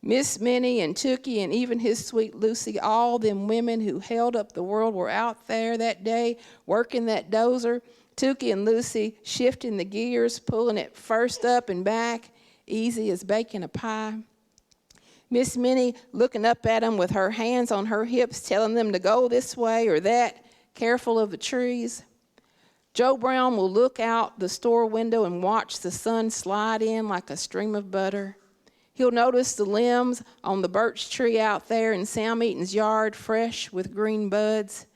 Miss Minnie and Tookie and even his sweet Lucy, all them women who held up the world, were out there that day working that dozer. Tookie and Lucy shifting the gears, pulling it first up and back, easy as baking a pie. Miss Minnie looking up at them with her hands on her hips, telling them to go this way or that, careful of the trees. Joe Brown will look out the store window and watch the sun slide in like a stream of butter. He'll notice the limbs on the birch tree out there in Sam Eaton's yard, fresh with green buds.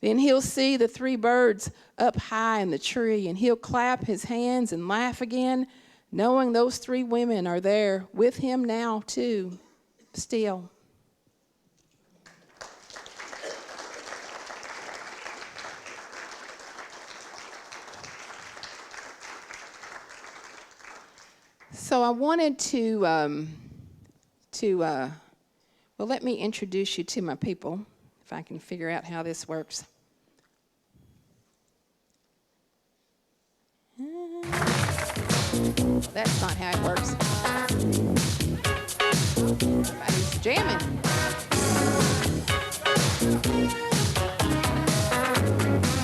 Then he'll see the three birds up high in the tree, and he'll clap his hands and laugh again, knowing those three women are there with him now, too, still. So I wanted to well, let me introduce you to my people, if I can figure out how this works. That's not how it works. Everybody's jamming.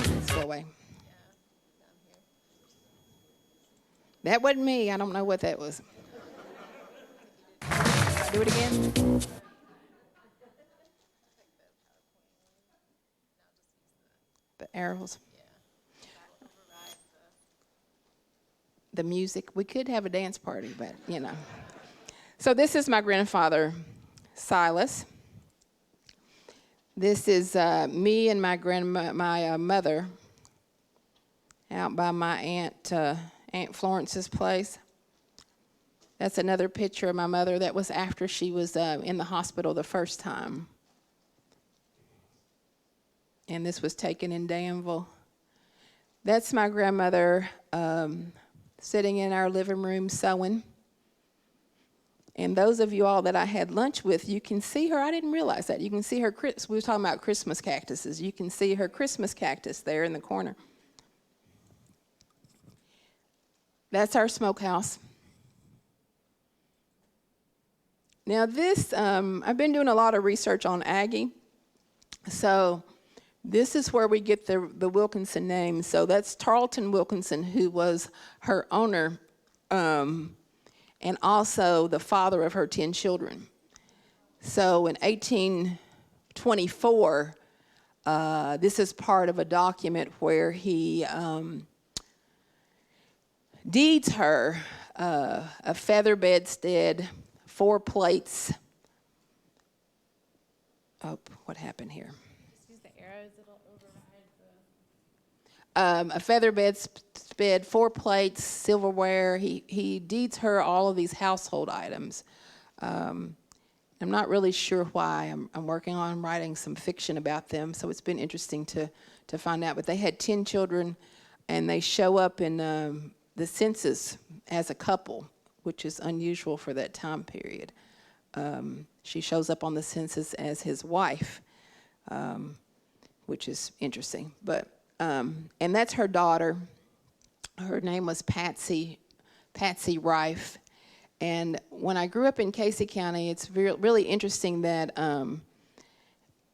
Let's go away. That wasn't me. I don't know what that was. Do it again. The arrows. The music. We could have a dance party, but you know. So this is my grandfather, Silas. This is me and my mother out by my Aunt Florence's place. That's another picture of my mother. That was after she was in the hospital the first time. And this was taken in Danville. That's my grandmother sitting in our living room sewing. And those of you all that I had lunch with, you can see her. I didn't realize that. You can see her. We were talking about Christmas cactuses. You can see her Christmas cactus there in the corner. That's our smokehouse. Now this, I've been doing a lot of research on Aggie. So this is where we get the Wilkinson name. So that's Tarleton Wilkinson, who was her owner, and also the father of her 10 children. So in 1824, this is part of a document where he deeds her a feather bedstead, 4 plates. Oh, what happened here? Use the arrows, it'll override the... A feather bed, 4 plates, silverware. He deeds her all of these household items. I'm not really sure why. I'm working on writing some fiction about them, so it's been interesting to find out. But they had 10 children, and they show up in the census as a couple, which is unusual for that time period. She shows up on the census as his wife, which is interesting. But and that's her daughter. Her name was Patsy Rife. And when I grew up in Casey County, it's really interesting that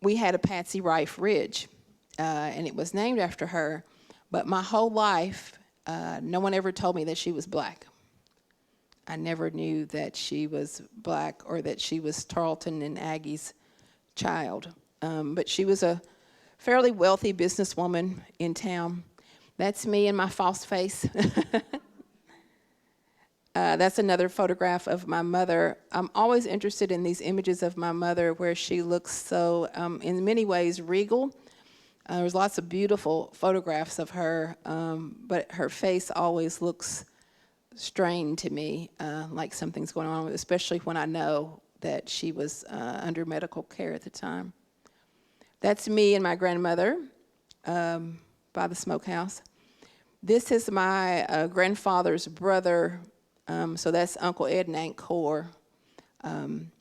we had a Patsy Rife Ridge, and it was named after her. But my whole life, no one ever told me that she was black. I never knew that she was black or that she was Tarleton and Aggie's child. But she was a fairly wealthy businesswoman in town. That's me and my false face. That's another photograph of my mother. I'm always interested in these images of my mother where she looks so, in many ways, regal. There's lots of beautiful photographs of her, but her face always looks strained to me, like something's going on, especially when I know that she was under medical care at the time. That's me and my grandmother by the smokehouse. This is my grandfather's brother, so that's Uncle Ed and Aunt Cor. Aunt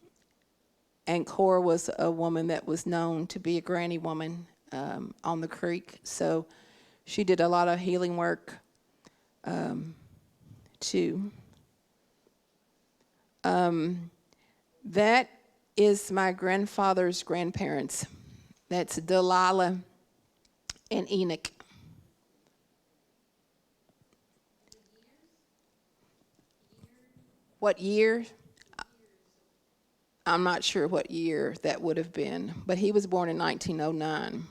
Cor was a woman that was known to be a granny woman on the creek, so she did a lot of healing work too. That is my grandfather's grandparents. That's Delilah and Enoch. What year? I'm not sure what year that would have been, but he was born in 1909.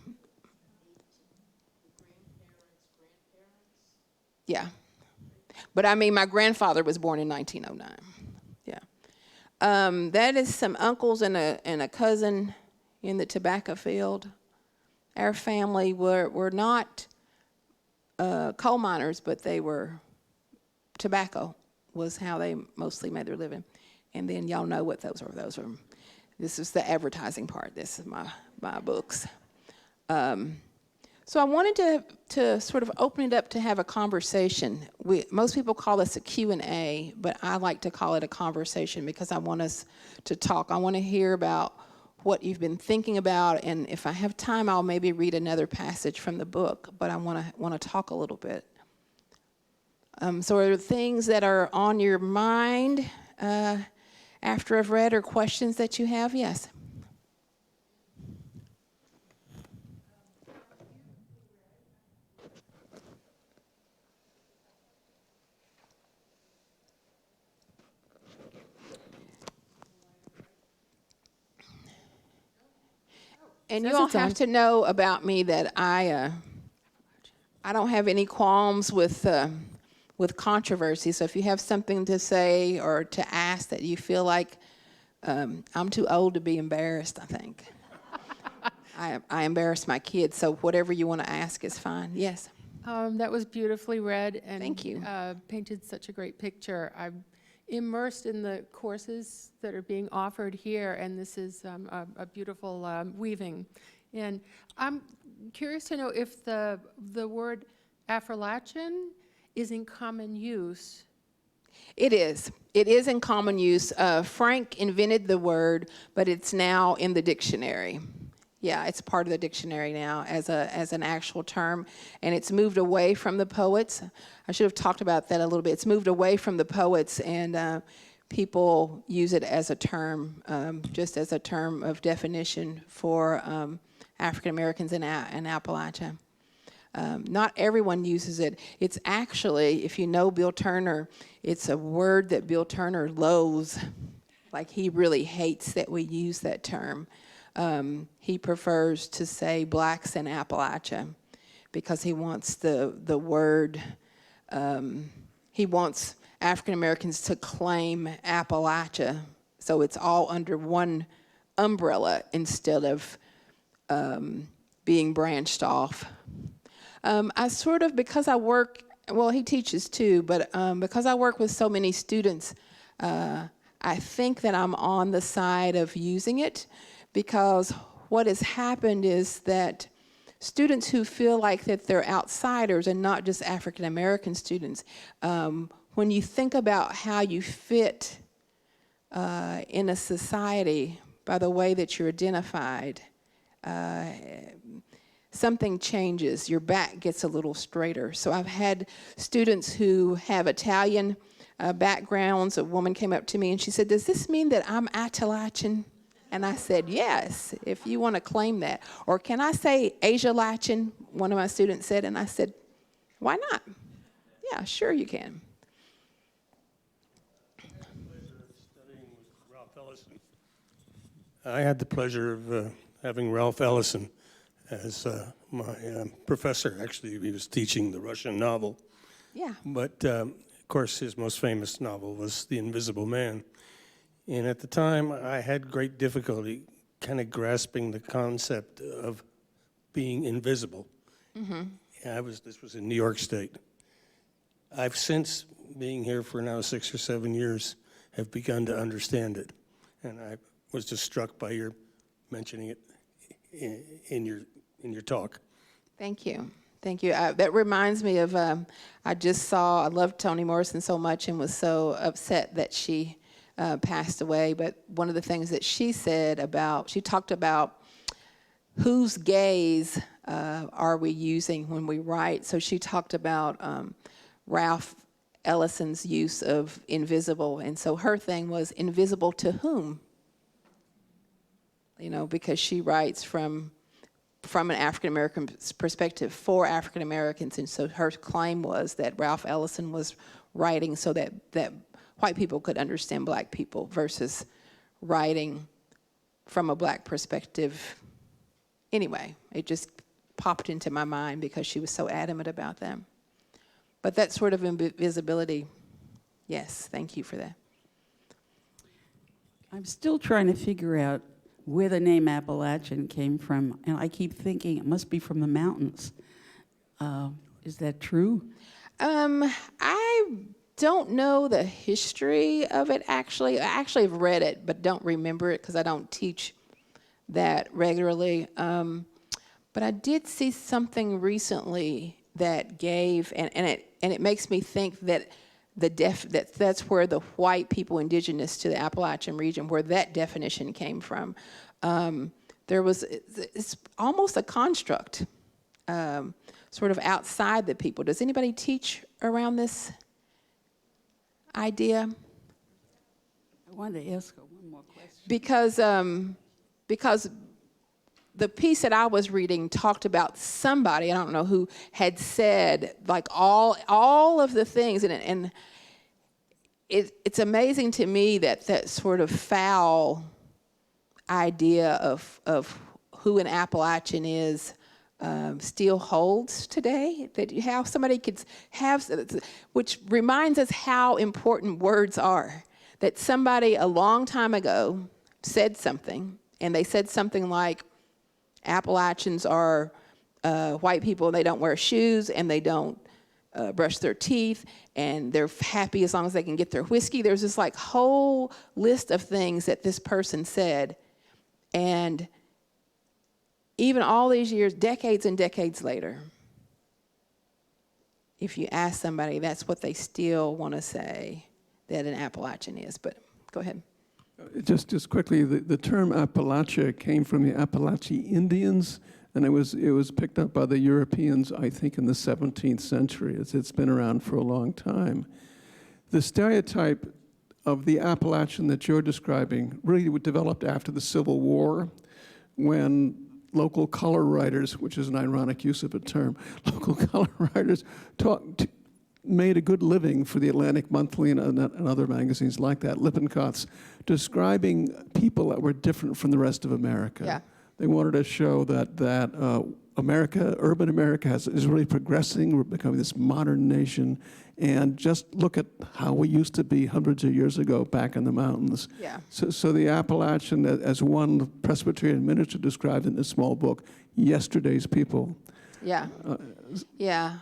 Yeah. But I mean, my grandfather was born in 1909. Yeah. That is some uncles and a cousin in the tobacco field. Our family were not coal miners, but they were tobacco was how they mostly made their living. And then y'all know what those are. This is the advertising part. This is my books. So I wanted to sort of open it up to have a conversation. Most people call this a Q&A, but I like to call it a conversation because I want us to talk. I want to hear about what you've been thinking about, and if I have time, I'll maybe read another passage from the book, but I want to talk a little bit. So are there things that are on your mind after I've read, or questions that you have? Yes. And you all have to know about me that I don't have any qualms with controversy. So if you have something to say or to ask that you feel like I'm too old to be embarrassed, I think. I embarrass my kids, so whatever you want to ask is fine. Yes. That was beautifully read, and Thank you. Painted such a great picture. I'm immersed in the courses that are being offered here, and this is a beautiful weaving. And I'm curious to know if the word Affrilachian is in common use. It is. It is in common use. Frank invented the word, but it's now in the dictionary. Yeah, it's part of the dictionary now as an actual term, and it's moved away from the poets. I should have talked about that a little bit. It's moved away from the poets, and people use it as a term, just as a term of definition for African Americans in Appalachia. Not everyone uses it. It's actually, if you know Bill Turner, it's a word that Bill Turner loathes. Like, he really hates that we use that term. He prefers to say blacks in Appalachia because he wants the word, he wants African Americans to claim Appalachia, so it's all under one umbrella instead of being branched off. I sort of, because I work, well, he teaches too, but because I work with so many students, I think that I'm on the side of using it, because what has happened is that students who feel like that they're outsiders, and not just African American students, when you think about how you fit in a society by the way that you're identified, something changes. Your back gets a little straighter. So I've had students who have Italian backgrounds. A woman came up to me and she said, "Does this mean that I'm Affrilachian?" And I said, "Yes, if you want to claim that." Or, "Can I say Asialachian?" One of my students said, and I said, "Why not?" "Yeah, sure you can." I had the pleasure of having Ralph Ellison as my professor. Actually, he was teaching the Russian novel. Yeah. But, of course, his most famous novel was The Invisible Man. And at the time, I had great difficulty kind of grasping the concept of being invisible. Mm-hmm. This was in New York State. I've since, being here for now 6 or 7 years, have begun to understand it. And I was just struck by your mentioning it in your talk. Thank you. Thank you. That reminds me of, I loved Toni Morrison so much and was so upset that she passed away. But one of the things that she said she talked about whose gaze are we using when we write. So she talked about Ralph Ellison's use of invisible. And so her thing was invisible to whom? You know, because she writes from an African-American perspective for African-Americans. And so her claim was that Ralph Ellison was writing so that white people could understand black people versus writing from a black perspective. Anyway, it just popped into my mind because she was so adamant about that. But that sort of invisibility, yes, thank you for that. I'm still trying to figure out where the name Appalachian came from, and I keep thinking it must be from the mountains. Is that true? I don't know the history of it, actually. I actually have read it, but don't remember it because I don't teach that regularly. But I did see something recently that gave, and it makes me think that that's where the white people indigenous to the Appalachian region, where that definition came from. It's almost a construct, sort of outside the people. Does anybody teach around this idea? I wanted to ask her one more question. Because the piece that I was reading talked about somebody, I don't know who, had said like all of the things, and it's amazing to me that sort of foul idea of who an Appalachian is still holds today. That how somebody could have, which reminds us how important words are. That somebody a long time ago said something, and they said something like, Appalachians are white people, they don't wear shoes, and they don't brush their teeth, and they're happy as long as they can get their whiskey. There's this like whole list of things that this person said, and even all these years, decades and decades later, if you ask somebody, that's what they still want to say that an Appalachian is. But go ahead. Just quickly, the term Appalachia came from the Appalachian Indians, and it was picked up by the Europeans, I think, in the 17th century. It's been around for a long time. The stereotype of the Appalachian that you're describing really developed after the Civil War, when local color writers, which is an ironic use of a term, local color writers made a good living for the Atlantic Monthly and other magazines like that, Lippincott's, describing people that were different from the rest of America. Yeah. They wanted to show that America, urban America, is really progressing. We're becoming this modern nation. And just look at how we used to be hundreds of years ago back in the mountains. Yeah. So the Appalachian, as one Presbyterian minister described in a small book, yesterday's people. Yeah. Yeah.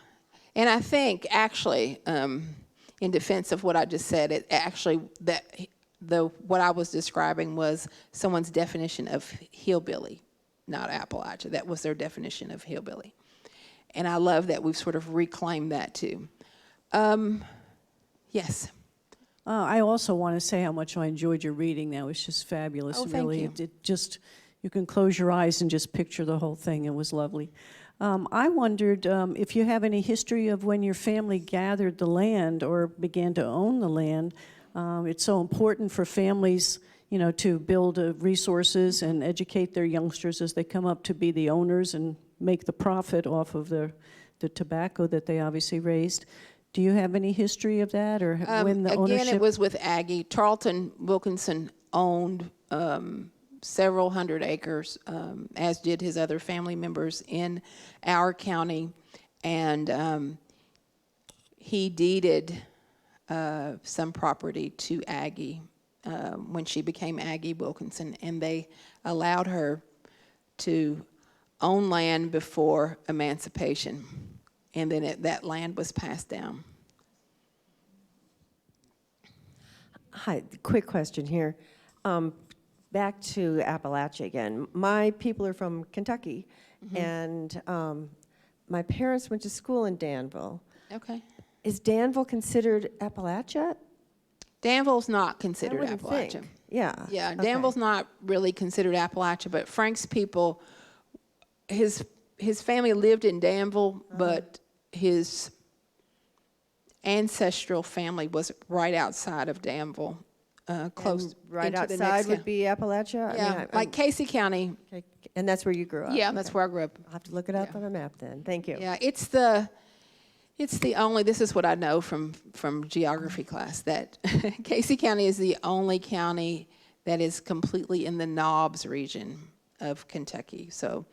And I think, actually, in defense of what I just said, it actually what I was describing was someone's definition of hillbilly, not Appalachia. That was their definition of hillbilly, and I love that we've sort of reclaimed that too. Yes. I also want to say how much I enjoyed your reading. That was just fabulous. Oh, thank really, you. It just, you can close your eyes and just picture the whole thing. It was lovely. I wondered if you have any history of when your family gathered the land or began to own the land. It's so important for families, to build resources and educate their youngsters as they come up to be the owners and make the profit off of the tobacco that they obviously raised. Do you have any history of that, or when the ownership? Again, it was with Aggie. Tarleton Wilkinson owned several hundred acres, as did his other family members in our county, and he deeded some property to Aggie when she became Aggie Wilkinson, and they allowed her to own land before emancipation, and then that land was passed down. Hi, quick question here. Back to Appalachia again. My people are from Kentucky, and my parents went to school in Danville. Okay. Is Danville considered Appalachia? Danville's not considered I wouldn't Appalachia. think. Yeah. Yeah, okay. Danville's not really considered Appalachia, but Frank's people, his family lived in Danville, but his ancestral family was right outside of Danville, close. And right into the outside next would be Appalachia? Yeah, like Casey County. okay. And that's where you grew up? Yeah, that's where I grew up. I'll have to look it up on a map then. Thank you. Yeah, it's the only, this is what I know from geography class, that Casey County is the only county that is completely in the Knobs region of Kentucky. So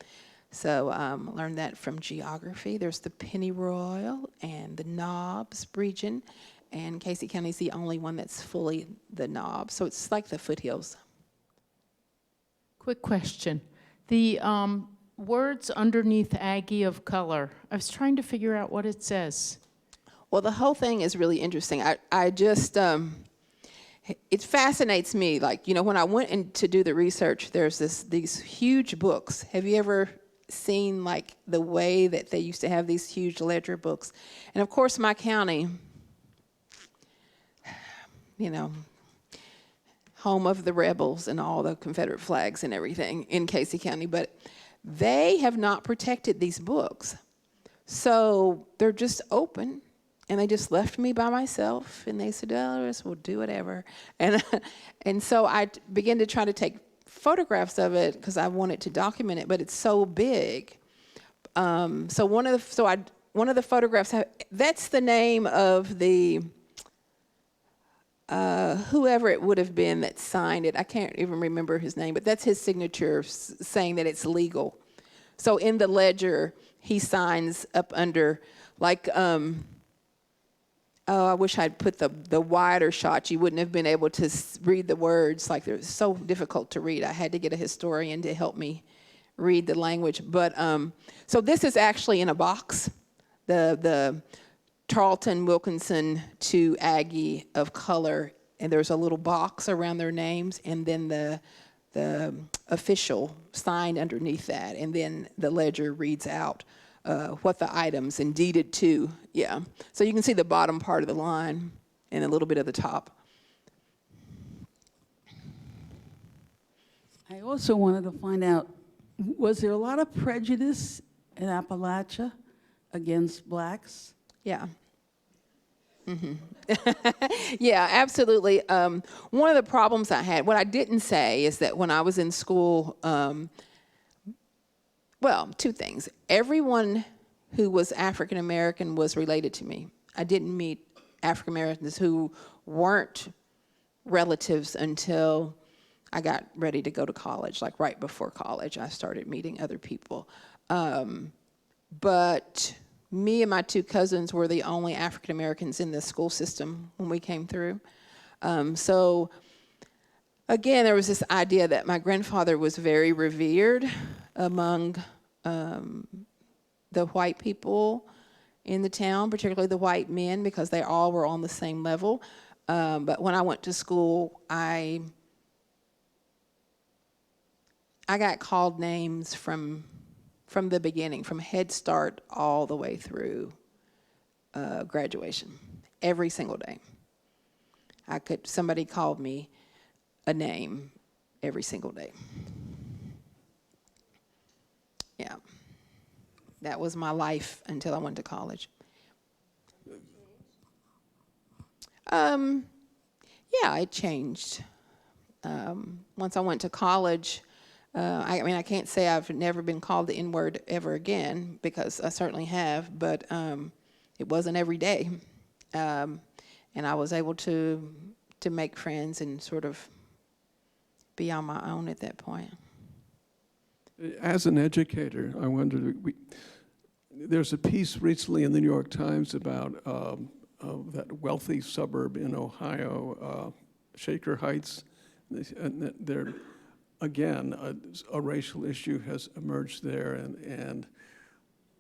learned that from geography. There's the Pennyroyal and the Knobs region, and Casey County is the only one that's fully the Knobs. So it's like the foothills. Quick question. The words underneath Aggie of color, I was trying to figure out what it says. Well, the whole thing is really interesting. I just, it fascinates me. Like, when I went in to do the research, there's these huge books. Have you ever seen like the way that they used to have these huge ledger books. And of course, my county, you know, home of the rebels and all the Confederate flags and everything in Casey County, but they have not protected these books. So they're just open, and they just left me by myself, and they said, oh, we'll do whatever. And so I began to try to take photographs of it because I wanted to document it, but it's so big. So one of the photographs, that's the name of the whoever it would have been that signed it. I can't even remember his name, but that's his signature saying that it's legal. So in the ledger, he signs up under, like, oh, I wish I'd put the wider shot. You wouldn't have been able to read the words. Like, they're so difficult to read. I had to get a historian to help me read the language. But so this is actually in a box. The Tarleton Wilkinson to Aggie of color, and there's a little box around their names, and then the official signed underneath that, and then the ledger reads out what the items and deeded to. Yeah, so you can see the bottom part of the line and a little bit of the top. I also wanted to find out, was there a lot of prejudice in Appalachia against blacks? Yeah. Mm-hmm. Yeah, absolutely. One of the problems I had, what I didn't say is that when I was in school, well, two things. Everyone who was African American was related to me. I didn't meet African Americans who weren't relatives until I got ready to go to college. Like right before college, I started meeting other people. But me and my two cousins were the only African Americans in the school system when we came through. So again, there was this idea that my grandfather was very revered among the white people in the town, particularly the white men, because they all were on the same level. But when I went to school, I got called names from the beginning, from Head Start all the way through graduation, every single day. Somebody called me a name every single day. Yeah. That was my life until I went to college. Yeah, it changed. Once I went to college, I mean, I can't say I've never been called the N-word ever again, because I certainly have, but it wasn't every day. And I was able to make friends and sort of be on my own at that point. As an educator, I wondered, there's a piece recently in the New York Times about that wealthy suburb in Ohio, Shaker Heights, and that there, again, a racial issue has emerged there, and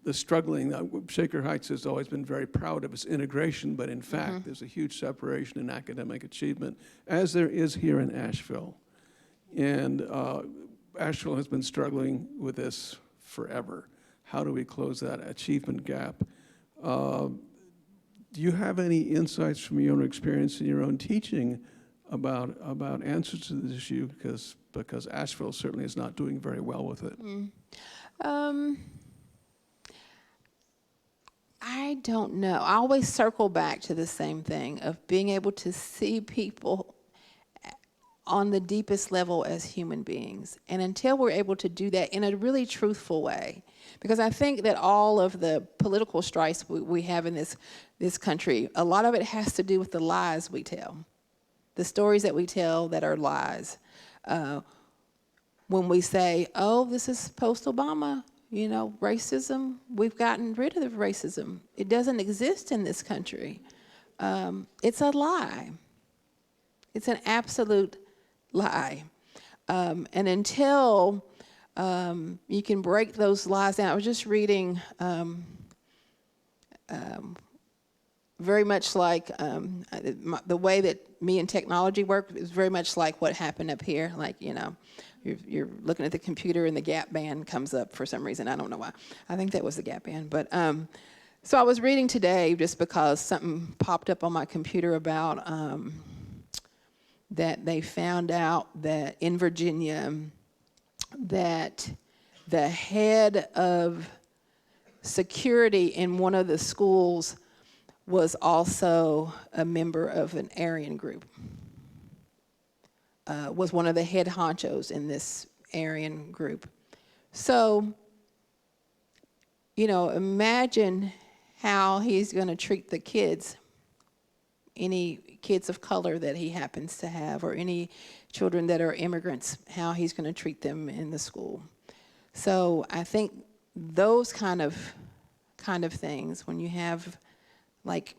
the struggling. Shaker Heights has always been very proud of its integration, but in fact, there's a huge separation in academic achievement, as there is here in Asheville. And Asheville has been struggling with this forever. How do we close that achievement gap? Do you have any insights from your own experience in your own teaching about answers to this issue? Because Asheville certainly is not doing very well with it. I don't know. I always circle back to the same thing of being able to see people on the deepest level as human beings. And until we're able to do that in a really truthful way, because I think that all of the political strife we have in this country, a lot of it has to do with the lies we tell, the stories that we tell that are lies. When we say, oh, this is post-Obama, you know, racism, we've gotten rid of racism. It doesn't exist in this country. It's a lie. It's an absolute lie. And until you can break those lies down, I was just reading very much like the way that me and technology work is very much like what happened up here. Like, you're looking at the computer and the Gap band comes up for some reason. I don't know why. I think that was the Gap band. But so I was reading today just because something popped up on my computer about that they found out that in Virginia that the head of security in one of the schools was also a member of an Aryan group, was one of the head honchos in this Aryan group. So, imagine how he's going to treat the kids, any kids of color that he happens to have, or any children that are immigrants, how he's going to treat them in the school. So I think those kind of things, when you have like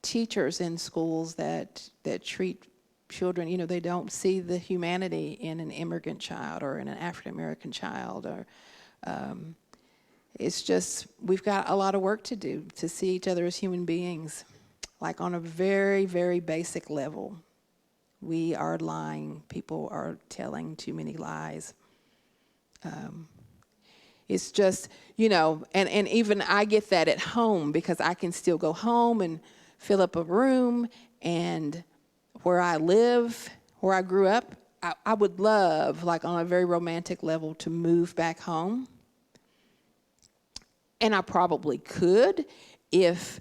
teachers in schools that treat children, they don't see the humanity in an immigrant child or in an African American child, or it's just, we've got a lot of work to do to see each other as human beings, like on a very, very basic level. We are lying. People are telling too many lies. It's just, and even I get that at home, because I can still go home and fill up a room, and where I live, where I grew up, I would love, like on a very romantic level, to move back home. And I probably could if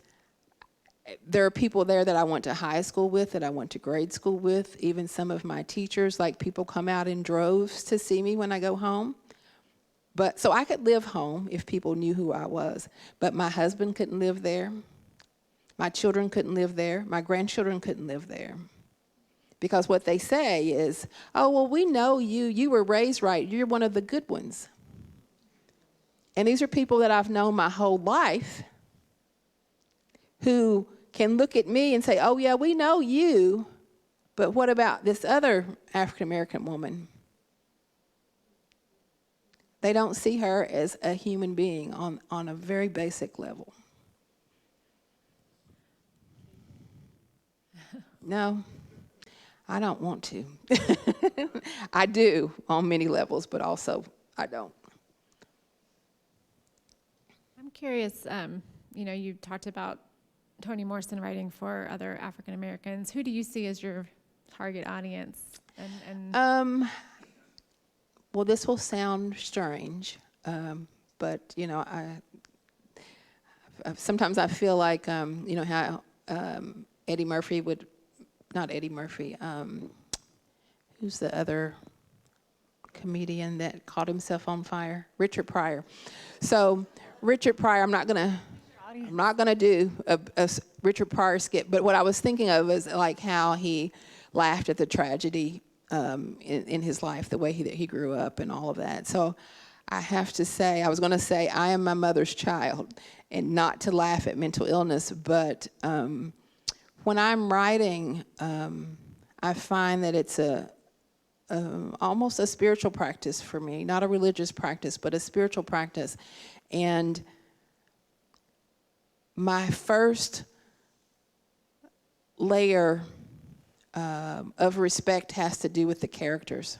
there are people there that I went to high school with, that I went to grade school with, even some of my teachers, like people come out in droves to see me when I go home. But so I could live home if people knew who I was. But my husband couldn't live there. My children couldn't live there. My grandchildren couldn't live there. Because what they say is, oh, well, we know you. You were raised right. You're one of the good ones. And these are people that I've known my whole life who can look at me and say, oh, yeah, we know you. But what about this other African-American woman? They don't see her as a human being on a very basic level. No, I don't want to. I do on many levels, but also I don't. I'm curious, you talked about Toni Morrison writing for other African Americans. Who do you see as your target audience? Well, this will sound strange, but sometimes I feel like how Eddie Murphy would, not Eddie Murphy. Who's the other comedian that caught himself on fire? Richard Pryor. So Richard Pryor, I'm not gonna do a Richard Pryor skit, but what I was thinking of is like how he laughed at the tragedy in his life, the way he grew up and all of that. So I have to say, I was going to say I am my mother's child, and not to laugh at mental illness, but when I'm writing, I find that it's almost a spiritual practice for me, not a religious practice, but a spiritual practice. And my first layer of respect has to do with the characters.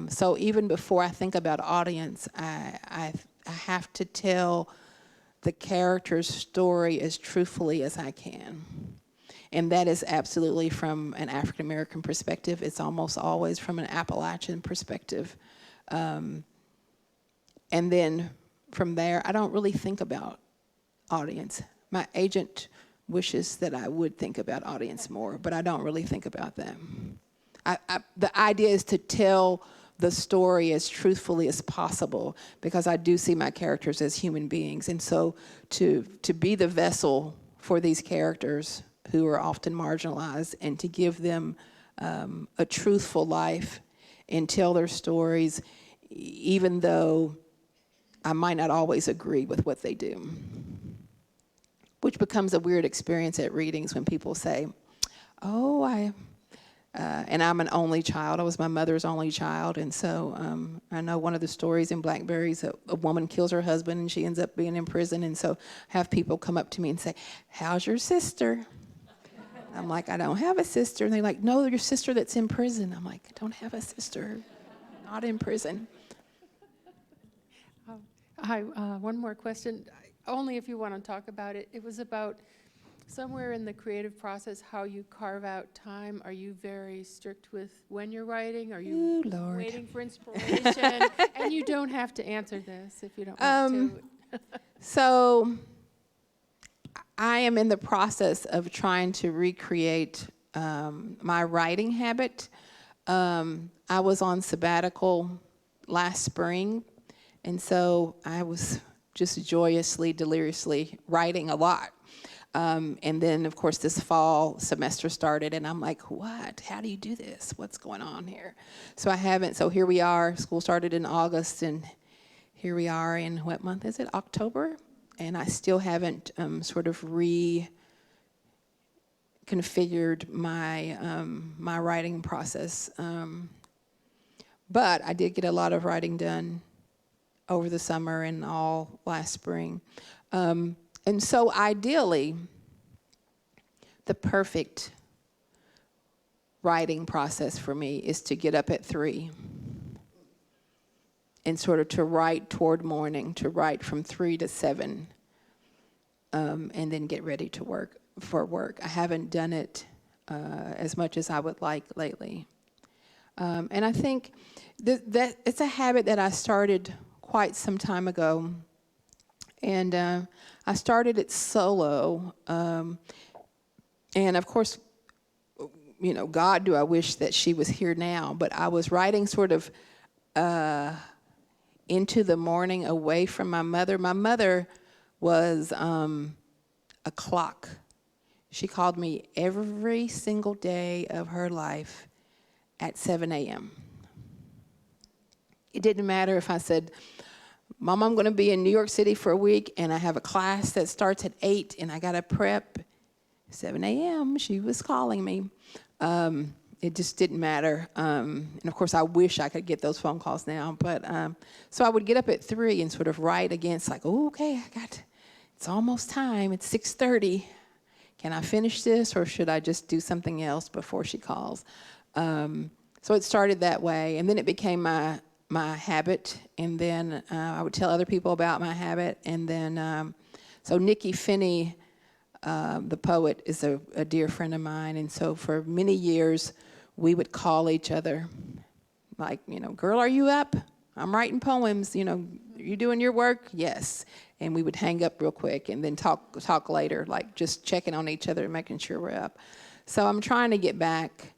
So even before I think about audience, I have to tell the character's story as truthfully as I can. And that is absolutely from an African American perspective. It's almost always from an Appalachian perspective. And then from there, I don't really think about audience. My agent wishes that I would think about audience more, but I don't really think about them. The idea is to tell the story as truthfully as possible, because I do see my characters as human beings. And so to be the vessel for these characters who are often marginalized, and to give them a truthful life and tell their stories, even though I might not always agree with what they do. Which becomes a weird experience at readings when people say, oh, and I'm an only child. I was my mother's only child. And so I know one of the stories in Blackberries, a woman kills her husband and she ends up being in prison. And so have people come up to me and say, how's your sister? I'm like, I don't have a sister. And they're like, no, your sister that's in prison. I'm like, I don't have a sister, not in prison. Hi, one more question, only if you want to talk about it. It was about somewhere in the creative process, how you carve out time. Are you very strict with when you're writing? Are you Ooh, Lord. waiting for inspiration? And you don't have to answer this if you don't want to. So I am in the process of trying to recreate my writing habit. I was on sabbatical last spring, and so I was just joyously, deliriously writing a lot. And then, of course, this fall semester started, and I'm like, what? How do you do this? What's going on here? So I haven't. So here we are. School started in August, and here we are in, what month is it? October? And I still haven't sort of reconfigured my my writing process. But I did get a lot of writing done over the summer and all last spring. And so ideally, the perfect writing process for me is to get up at 3 and sort of to write toward morning, to write from 3 to 7, and then get ready to work. I haven't done it as much as I would like lately. And I think that it's a habit that I started quite some time ago. And I started it solo. And of course, you know, God, do I wish that she was here now. But I was writing sort of into the morning away from my mother. My mother was a clock. She called me every single day of her life at 7 a.m. It didn't matter if I said, Mom, I'm going to be in New York City for a week, and I have a class that starts at 8, and I got to prep. 7 a.m., she was calling me. It just didn't matter. And, of course, I wish I could get those phone calls now. But so I would get up at 3 and sort of write against, like, oh, okay, it's almost time. It's 6:30. Can I finish this, or should I just do something else before she calls? So it started that way, and then it became my habit, and then I would tell other people about my habit, and then so Nikki Finney, the poet, is a dear friend of mine, and so for many years we would call each other, like, you know, girl, are you up? I'm writing poems, you know, are you doing your work? Yes. And we would hang up real quick and then talk later, like just checking on each other and making sure we're up. So I'm trying to get back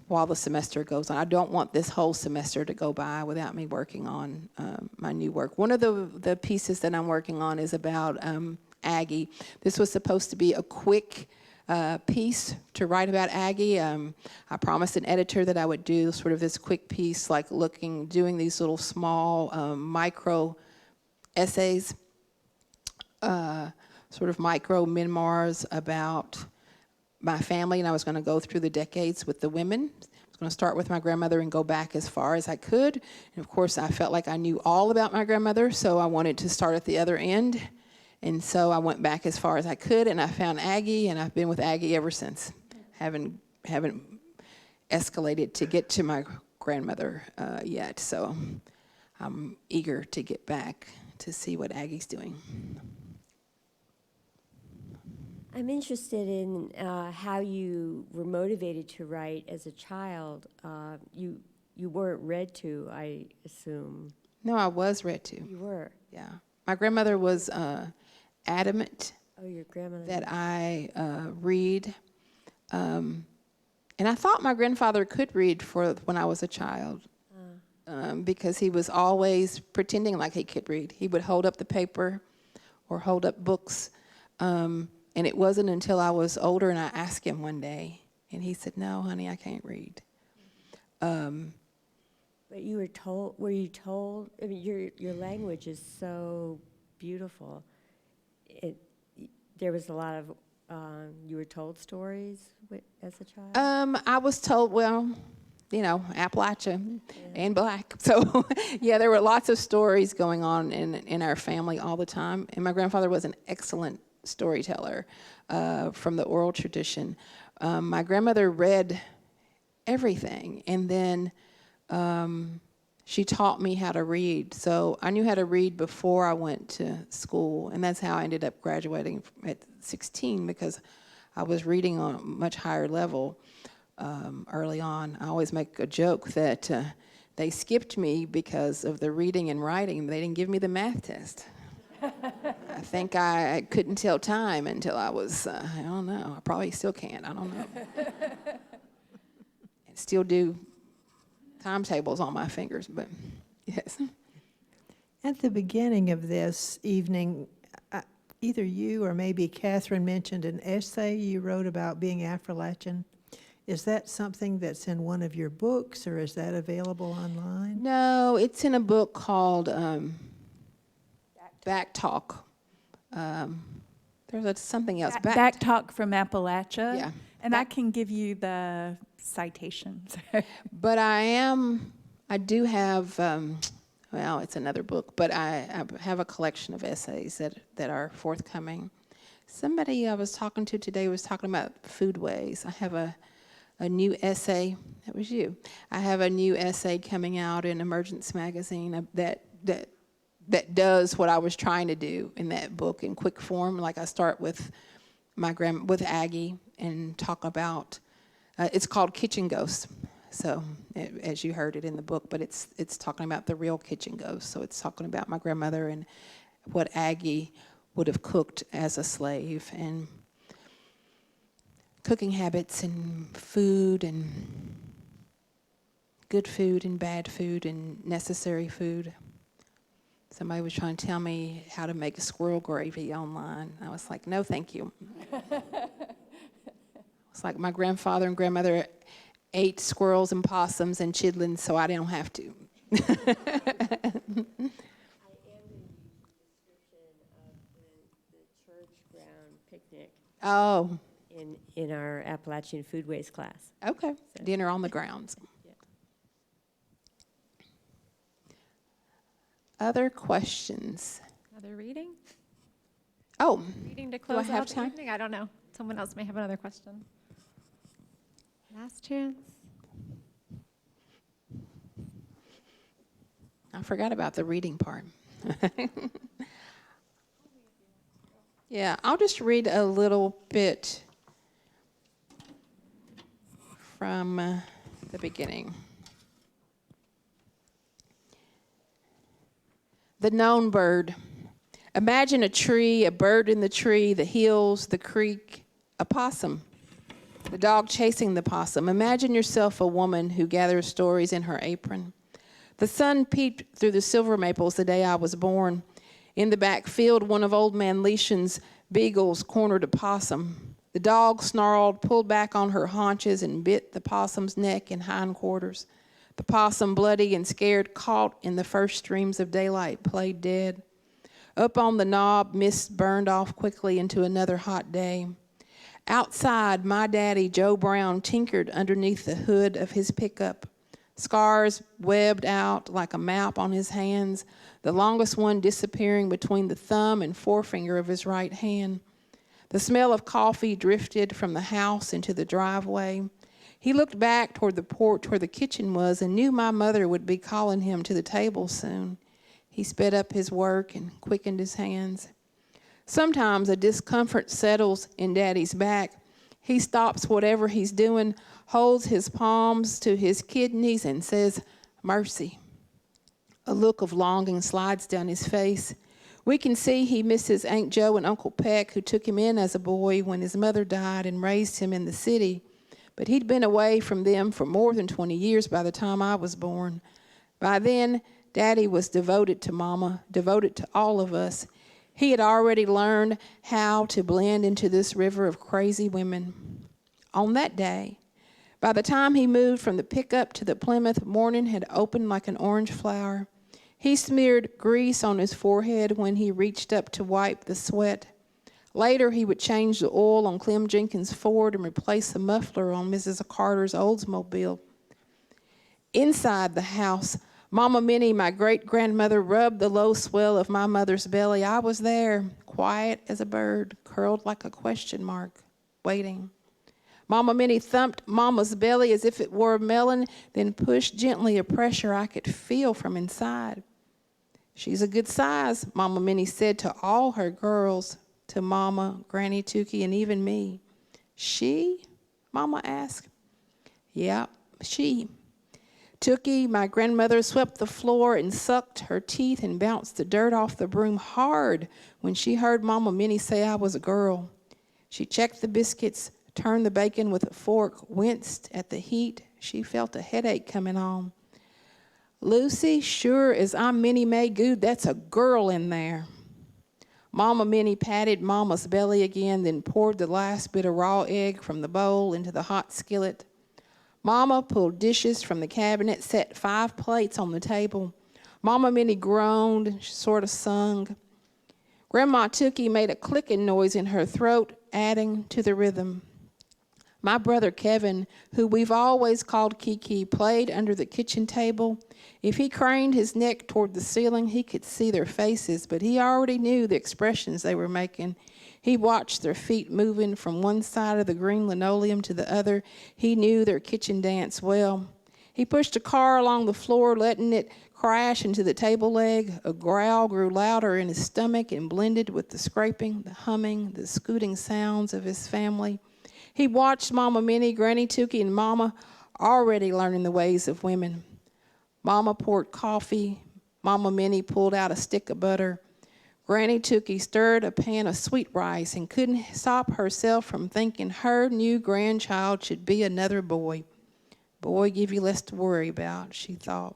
while the semester goes on. I don't want this whole semester to go by without me working on my new work. One of the pieces that I'm working on is about Aggie. This was supposed to be a quick piece to write about Aggie. I promised an editor that I would do sort of this quick piece, like doing these little small micro essays, sort of micro memoirs about my family, and I was going to go through the decades with the women. I was going to start with my grandmother and go back as far as I could. And of course, I felt like I knew all about my grandmother, so I wanted to start at the other end. And so I went back as far as I could, and I found Aggie, and I've been with Aggie ever since. Haven't escalated to get to my grandmother yet, so I'm eager to get back to see what Aggie's doing. I'm interested in how you were motivated to write as a child. You weren't read to, I assume. No, I was read to. You were? Yeah. My grandmother was adamant Oh, your grandmother. that I read. And I thought my grandfather could read when I was a child because he was always pretending like he could read. He would hold up the paper or hold up books. And it wasn't until I was older and I asked him one day, and he said, no, honey, I can't read. But you were you told, I mean, your language is so beautiful. There was a lot of, you were told stories as a child? I was told, well, Appalachia and black. So, yeah, there were lots of stories going on in our family all the time. And my grandfather was an excellent storyteller from the oral tradition. My grandmother read everything, and then she taught me how to read. So I knew how to read before I went to school, and that's how I ended up graduating at 16, because I was reading on a much higher level early on. I always make a joke that they skipped me because of the reading and writing. They didn't give me the math test. I think I couldn't tell time until I was, I don't know, I probably still can't, I don't know. I still do timetables on my fingers, but yes. At the beginning of this evening, either you or maybe Catherine mentioned an essay you wrote about being Affrilachian. Is that something that's in one of your books, or is that available online? No, it's in a book called Back Talk. There's something else. Back Talk from Appalachia. Yeah. And I can give you the citations. But I do have, well, it's another book, but I have a collection of essays that are forthcoming. Somebody I was talking to today was talking about foodways. I have a new essay, that was you. I have a new essay coming out in Emergence magazine that does what I was trying to do in that book in quick form. Like I start with with Aggie and talk about, it's called Kitchen Ghosts. So as you heard it in the book, but it's talking about the real kitchen ghosts. So it's talking about my grandmother and what Aggie would have cooked as a slave, and cooking habits and food and good food and bad food and necessary food. Somebody was trying to tell me how to make squirrel gravy online. I was like, no, thank you. It's like my grandfather and grandmother ate squirrels and possums and chitlins, so I didn't have to. I am going to use the description of the church ground picnic. Oh. In our Appalachian Foodways class. Okay. So. Dinner on the grounds. Yeah. Other questions? Other reading? Oh. Reading to close do I have out the time? evening? I don't know. Someone else may have another question. Last chance. I forgot about the reading part. Yeah, I'll just read a little bit from the beginning. The known bird. Imagine a tree, a bird in the tree, the hills, the creek, a possum, the dog chasing the possum. Imagine yourself a woman who gathers stories in her apron. The sun peeped through the silver maples the day I was born. In the back field, one of old man Leishan's beagles cornered a possum. The dog snarled, pulled back on her haunches, and bit the possum's neck and hindquarters. The possum, bloody and scared, caught in the first streams of daylight, played dead. Up on the knob, mist burned off quickly into another hot day. Outside, my daddy, Joe Brown, tinkered underneath the hood of his pickup. Scars webbed out like a map on his hands, the longest one disappearing between the thumb and forefinger of his right hand. The smell of coffee drifted from the house into the driveway. He looked back toward the porch where the kitchen was and knew my mother would be calling him to the table soon. He sped up his work and quickened his hands. Sometimes a discomfort settles in Daddy's back. He stops whatever he's doing, holds his palms to his kidneys, and says, "Mercy." A look of longing slides down his face. We can see he misses Aunt Jo and Uncle Peck, who took him in as a boy when his mother died and raised him in the city. But he'd been away from them for more than 20 years by the time I was born. By then, Daddy was devoted to Mama, devoted to all of us. He had already learned how to blend into this river of crazy women. On that day, by the time he moved from the pickup to the Plymouth, morning had opened like an orange flower. He smeared grease on his forehead when he reached up to wipe the sweat. Later, he would change the oil on Clem Jenkins' Ford and replace the muffler on Mrs. Carter's Oldsmobile. Inside the house, Mama Minnie, my great-grandmother, rubbed the low swell of my mother's belly. I was there, quiet as a bird, curled like a question mark, waiting. Mama Minnie thumped Mama's belly as if it were a melon, then pushed gently a pressure I could feel from inside. She's a good size, Mama Minnie said to all her girls, to Mama, Granny Tukey, and even me. She? Mama asked. Yeah, she. Tukey, my grandmother, swept the floor and sucked her teeth and bounced the dirt off the broom hard when she heard Mama Minnie say I was a girl. She checked the biscuits, turned the bacon with a fork, winced at the heat. She felt a headache coming on. Lucy, sure as I'm Minnie May Good, that's a girl in there. Mama Minnie patted Mama's belly again, then poured the last bit of raw egg from the bowl into the hot skillet. Mama pulled dishes from the cabinet, set 5 plates on the table. Mama Minnie groaned, sort of sung. Grandma Tukey made a clicking noise in her throat, adding to the rhythm. My brother Kevin, who we've always called Kiki, played under the kitchen table. If he craned his neck toward the ceiling, he could see their faces, but he already knew the expressions they were making. He watched their feet moving from one side of the green linoleum to the other. He knew their kitchen dance well. He pushed a car along the floor, letting it crash into the table leg. A growl grew louder in his stomach and blended with the scraping, the humming, the scooting sounds of his family. He watched Mama Minnie, Granny Tukey, and Mama already learning the ways of women. Mama poured coffee. Mama Minnie pulled out a stick of butter. Granny Tukey stirred a pan of sweet rice and couldn't stop herself from thinking her new grandchild should be another boy. Boy, give you less to worry about, she thought.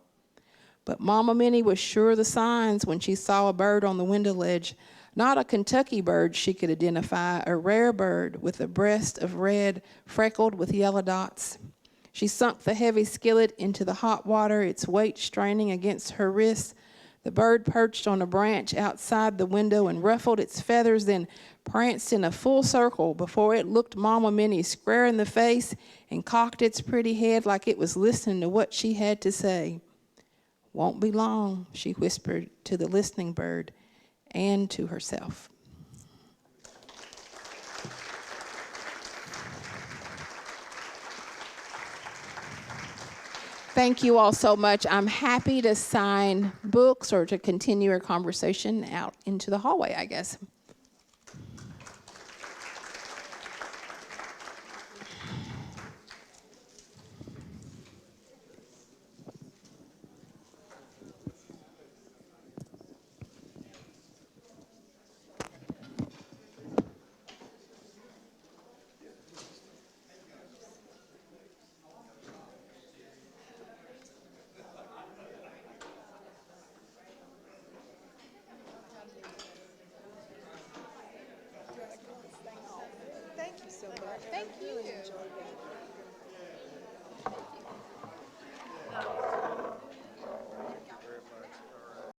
But Mama Minnie was sure of the signs when she saw a bird on the window ledge. Not a Kentucky bird she could identify, a rare bird with a breast of red, freckled with yellow dots. She sunk the heavy skillet into the hot water, its weight straining against her wrists. The bird perched on a branch outside the window and ruffled its feathers, then pranced in a full circle before it looked Mama Minnie square in the face and cocked its pretty head like it was listening to what she had to say. Won't be long, she whispered to the listening bird and to herself. Thank you all so much. I'm happy to sign books or to continue our conversation out into the hallway, I guess.